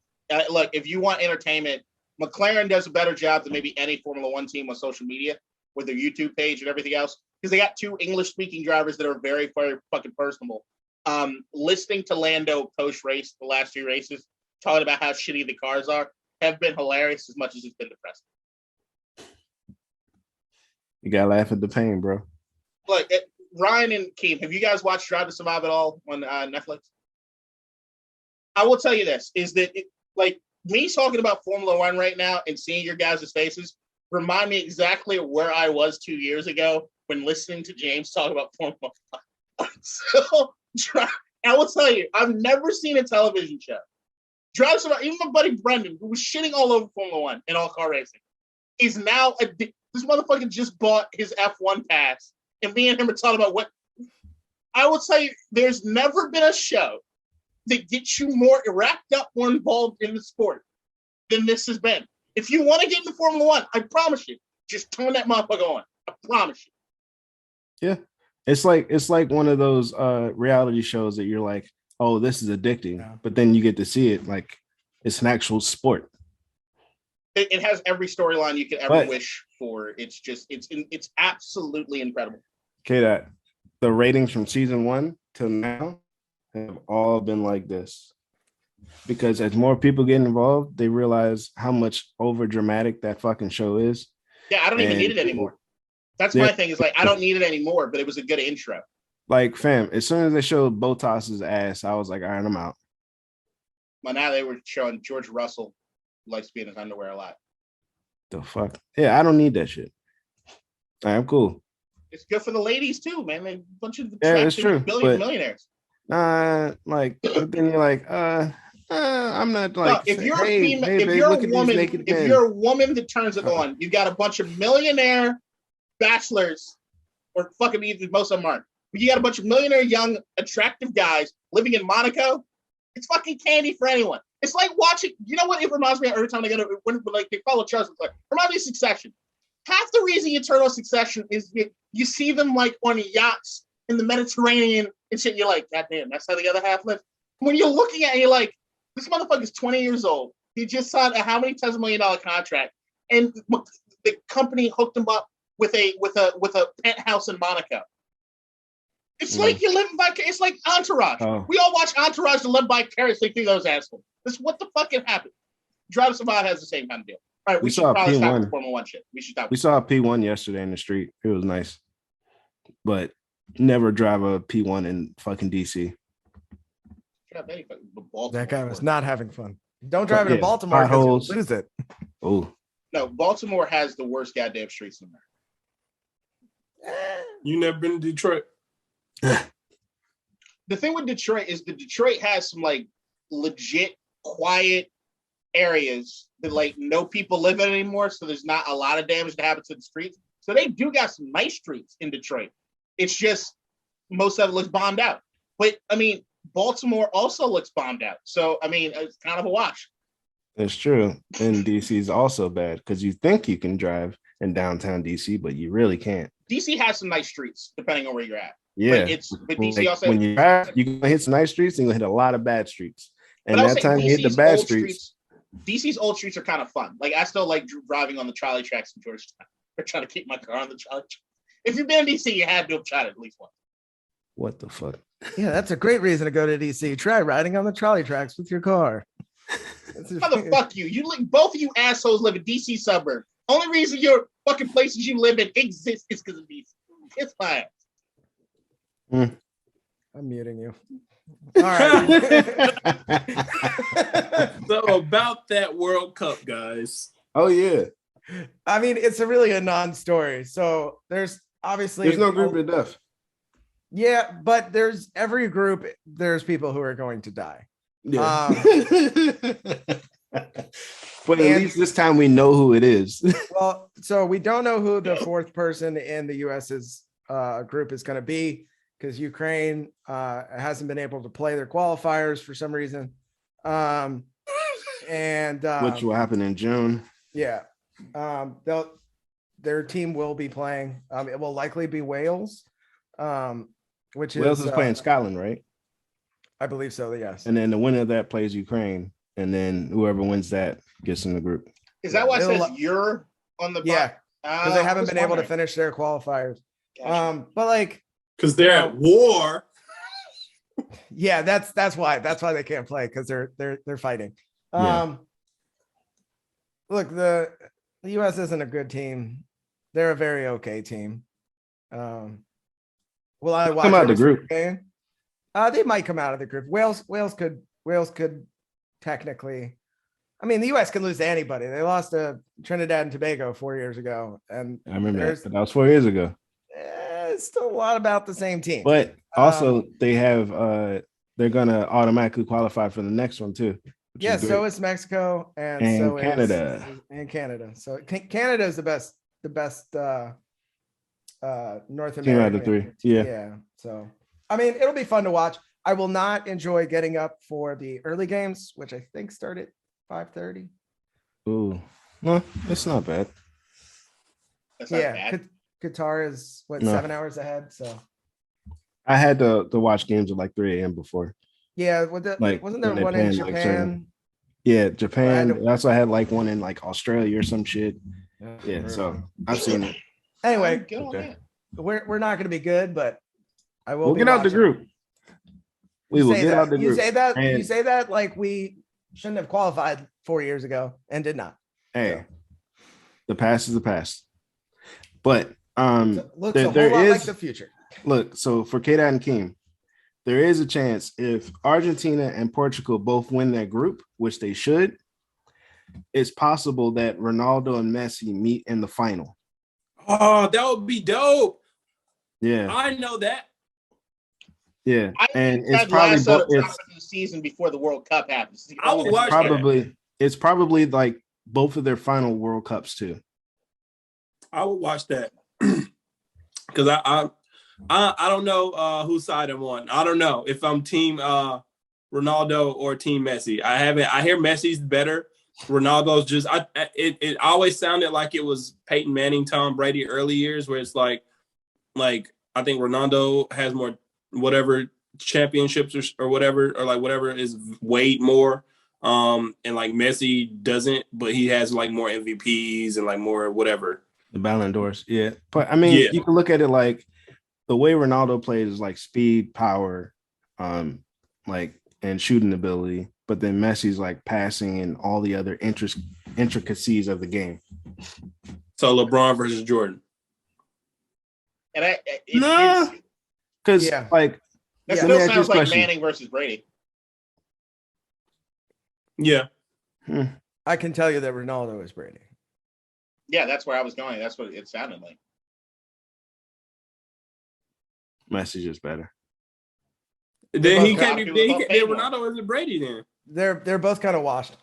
Speaker 2: look, if you want entertainment, McLaren does a better job than maybe any Formula One team on social media with their YouTube page and everything else, because they got two English-speaking drivers that are very, very fucking personable. Listening to Lando post-race, the last 2 races, talking about how shitty the cars are, have been hilarious as much as it's been depressing.
Speaker 4: You gotta laugh at the pain, bro.
Speaker 2: Look, Ryan and Keem, have you guys watched Drive to Survive at all on Netflix? I will tell you this, is that like me talking about Formula One right now and seeing your guys' faces remind me exactly of where I was 2 years ago when listening to James talk about Formula One. So I will tell you, I've never seen a television show. Drive to Survive, even my buddy Brendan, who was shitting all over Formula One and all car racing, is now this motherfucker just bought his F1 pass. And me and him are talking about what I will tell you, there's never been a show that gets you more wrapped up, more involved in the sport than this has been. If you want to get into Formula One, I promise you, just turn that motherfucker on. I promise you.
Speaker 4: Yeah. It's like one of those reality shows that you're like, oh, this is addicting. Yeah. But then you get to see it like it's an actual sport.
Speaker 2: It has every storyline you could ever wish for. It's just it's absolutely incredible.
Speaker 4: Okay, that the ratings from season 1 till now have all been like this. Because as more people get involved, they realize how much over dramatic that fucking show is.
Speaker 2: Yeah, I don't even need it anymore. That's my thing, is like I don't need it anymore, but it was a good intro.
Speaker 4: Like, fam, as soon as they showed Bottas's ass, I was like, all right, I'm out.
Speaker 2: Well, now they were showing George Russell likes to be in his underwear a lot.
Speaker 4: The fuck? Yeah, I don't need that shit. I'm cool.
Speaker 2: It's good for the ladies too, man. They're a bunch of
Speaker 4: it's true,
Speaker 2: millionaires.
Speaker 4: Like, but then you're like, I'm not like.
Speaker 2: No, if you're a female, if you're a woman that turns it on, you got a bunch of millionaire bachelors, or fucking either most of them aren't. But you got a bunch of millionaire, young, attractive guys living in Monaco. It's fucking candy for anyone. It's like watching. You know what? It reminds me of every time they go to when like they follow Charles. It reminds me of Succession. Half the reason you turn on Succession is you see them like on yachts in the Mediterranean and shit. You're like, God damn, that's how the other half lives. When you're looking at it, you're like, this motherfucker's 20 years old. He just signed a how many $10 million contract, and the company hooked him up with a penthouse in Monaco. It's like you're living it's like Entourage. Oh. We all watch Entourage to live vicariously through those assholes. This what the fuck can happen. Drive to Survive has the same kind of deal. All right, we should probably stop with Formula One shit. We saw
Speaker 4: a P1 yesterday in the street. It was nice, but never drive a P1 in fucking DC.
Speaker 3: That guy was not having fun. Don't drive into Baltimore because you'll lose it.
Speaker 4: Oh
Speaker 2: no, Baltimore has the worst goddamn streets in America.
Speaker 1: You never been to Detroit?
Speaker 2: The thing with Detroit is that Detroit has some like legit quiet areas that like no people live in anymore, so there's not a lot of damage to happen to the streets. So they do got some nice streets in Detroit. It's just most of it looks bombed out. But I mean, Baltimore also looks bombed out. So I mean, it's kind of a wash.
Speaker 4: It's true. And DC is also bad because you think you can drive in downtown DC, but you really can't.
Speaker 2: DC has some nice streets depending on where you're at.
Speaker 4: Yeah,
Speaker 2: but DC like also
Speaker 4: when you drive, you're gonna hit some nice streets and you're gonna hit a lot of bad streets. And that time you hit the bad streets.
Speaker 2: DC's old streets are kind of fun. Like I still like driving on the trolley tracks in Georgetown. Or trying to keep my car on the trolley tracks. If you've been in DC, you had to have tried it at least once.
Speaker 4: What the fuck?
Speaker 3: Yeah, that's a great reason to go to DC. Try riding on the trolley tracks with your car.
Speaker 2: Fuck you. Both of you assholes live in DC suburb. Only reason your fucking places you live in exist is because of DC. It's fine.
Speaker 3: I'm muting you. All right.
Speaker 1: So about that World Cup, guys.
Speaker 4: Oh yeah.
Speaker 3: I mean, it's really a non-story. So there's
Speaker 4: no group of death.
Speaker 3: Yeah, but there's every group. There's people who are going to die.
Speaker 4: Yeah. But at least this time we know who it is.
Speaker 3: Well, so we don't know who the fourth person in the U.S.'s group is going to be, because Ukraine hasn't been able to play their qualifiers for some reason.
Speaker 4: Which will happen in June.
Speaker 3: Yeah. Their team will be playing. It will likely be Wales, which
Speaker 4: Wales is playing Scotland, right?
Speaker 3: I believe so, yes.
Speaker 4: And then the winner of that plays Ukraine, and then whoever wins that gets in the group.
Speaker 2: Is that why it says you're on the
Speaker 3: yeah? Because they haven't been able to finish their qualifiers.
Speaker 2: Gotcha.
Speaker 3: But like,
Speaker 1: because they're at war.
Speaker 3: Yeah, that's why they can't play, because they're fighting.
Speaker 4: Yeah.
Speaker 3: Look, the US isn't a good team. They're a very okay team. Will I watch
Speaker 4: come out of the group?
Speaker 3: Game? They might come out of the group. Wales could technically. I mean, the US can lose to anybody. They lost to Trinidad and Tobago 4 years ago, and
Speaker 4: I remember that was 4 years ago.
Speaker 3: It's still a lot about the same team.
Speaker 4: But also, they have they're gonna automatically qualify for the next one too.
Speaker 3: Yeah, so is Mexico and so
Speaker 4: Canada.
Speaker 3: And Canada. So Canada is the best North American
Speaker 4: team out of three. Yeah.
Speaker 3: Yeah. So I mean, it'll be fun to watch. I will not enjoy getting up for the early games, which I think start at 5:30.
Speaker 4: Ooh, no, it's not bad.
Speaker 2: That's not bad.
Speaker 3: Qatar is 7 hours ahead. So
Speaker 4: I had to watch games at like 3 a.m. before.
Speaker 3: Yeah, wasn't there one in Japan?
Speaker 4: Yeah, Japan. That's why I had like one in like Australia or some shit. Yeah, so I've seen it.
Speaker 3: Anyway,
Speaker 4: okay.
Speaker 3: We're not going to be good, but I will.
Speaker 4: We'll get out the group. We will get out the group.
Speaker 3: You say that like we shouldn't have qualified 4 years ago and did not.
Speaker 4: Hey, the past is the past. But
Speaker 3: looks a whole lot like the future.
Speaker 4: Look, so for K-Dot and Keem, there is a chance if Argentina and Portugal both win that group, which they should, it's possible that Ronaldo and Messi meet in the final.
Speaker 1: Oh, that would be dope.
Speaker 4: Yeah.
Speaker 1: I know that.
Speaker 4: Yeah. And it's probably
Speaker 2: the season before the World Cup happens.
Speaker 1: I would watch
Speaker 4: it's probably like both of their final World Cups too.
Speaker 1: I would watch that. Because I don't know whose side I'm on. I don't know if I'm team Ronaldo or team Messi. I hear Messi's better. Ronaldo's just it always sounded like it was Peyton Manning, Tom Brady early years, where it's like I think Ronaldo has more whatever championships or whatever, or like whatever is weighed more. And like Messi doesn't, but he has like more MVPs and like more whatever.
Speaker 4: The Ballon d'Ors. Yeah. But I mean, you can look at it like the way Ronaldo plays is like speed, power, like and shooting ability, but then Messi's like passing and all the other intricacies of the game.
Speaker 1: So LeBron versus Jordan.
Speaker 2: And
Speaker 4: because like
Speaker 2: that still sounds like Manning versus Brady.
Speaker 1: Yeah.
Speaker 3: I can tell you that Ronaldo is Brady.
Speaker 2: Yeah, that's where I was going. That's what it sounded like.
Speaker 4: Messi's just better.
Speaker 1: Then he can't be. Ronaldo isn't Brady. Then
Speaker 3: they're both kind of washed.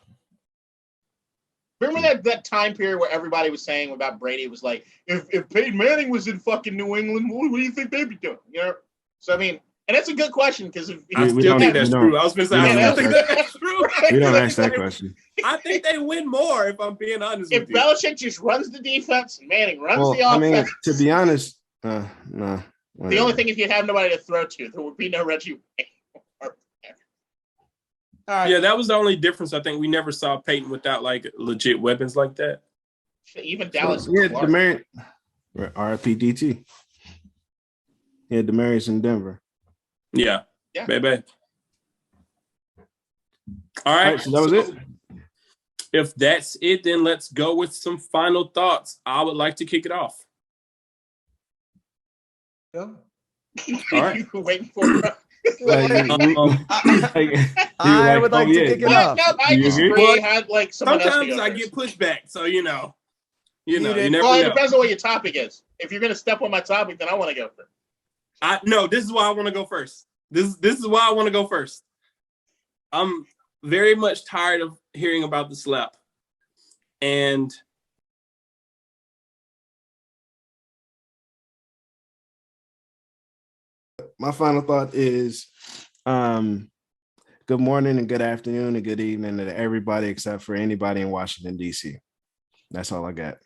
Speaker 2: Remember that time period where everybody was saying about Brady was like, if Peyton Manning was in fucking New England, what do you think they'd be doing? You know. So I mean, and that's a good question because
Speaker 1: I still think that's true. I was going to say I don't think that's true.
Speaker 4: We don't ask that question.
Speaker 1: I think they win more if I'm being honest.
Speaker 2: If Belichick just runs the defense and Manning runs the offense.
Speaker 4: I mean, to be honest, no.
Speaker 2: Whatever. The only thing is you'd have nobody to throw to. There would be no Reggie.
Speaker 1: Yeah, that was the only difference. I think we never saw Peyton without like legit weapons like that.
Speaker 2: Even Dallas.
Speaker 4: Yeah, Demarius. RIPDT. Yeah, Demarius in Denver.
Speaker 1: Yeah. Baby. All right.
Speaker 4: So that was it.
Speaker 1: If that's it, then let's go with some final thoughts. I would like to kick it off.
Speaker 3: Yeah.
Speaker 1: All right.
Speaker 2: You were waiting for it.
Speaker 3: I would like to kick it off.
Speaker 2: No, I disagree. Had like
Speaker 1: sometimes I get pushback, so you never know.
Speaker 2: Well, it depends on what your topic is. If you're gonna step on my topic, then I want to go first.
Speaker 1: No, this is why I want to go first. This is why I want to go first. I'm very much tired of hearing about the slap, and
Speaker 4: My final thought is good morning and good afternoon and good evening to everybody except for anybody in Washington, D.C. That's all I got.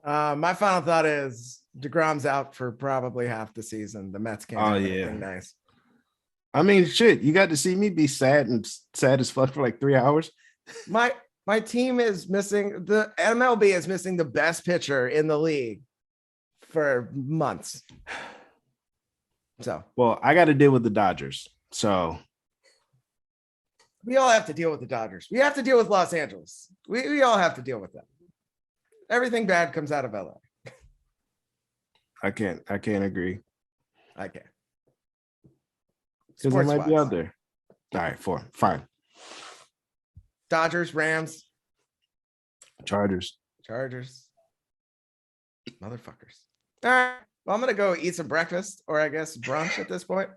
Speaker 3: My final thought is DeGrom's out for probably half the season. The Mets can't have anything nice.
Speaker 4: I mean, shit, you got to see me be sad as fuck for like 3 hours.
Speaker 3: My team is missing, the MLB is missing the best pitcher in the league for months. So,
Speaker 4: well, I got to deal with the Dodgers. So
Speaker 3: we all have to deal with the Dodgers. We have to deal with Los Angeles. We all have to deal with them. Everything bad comes out of LA.
Speaker 4: I can't agree.
Speaker 3: I can't.
Speaker 4: Because I might be out there. All right, fine.
Speaker 3: Dodgers, Rams,
Speaker 4: Chargers.
Speaker 3: Motherfuckers. All right. Well, I'm gonna go eat some breakfast, or I guess brunch at this point.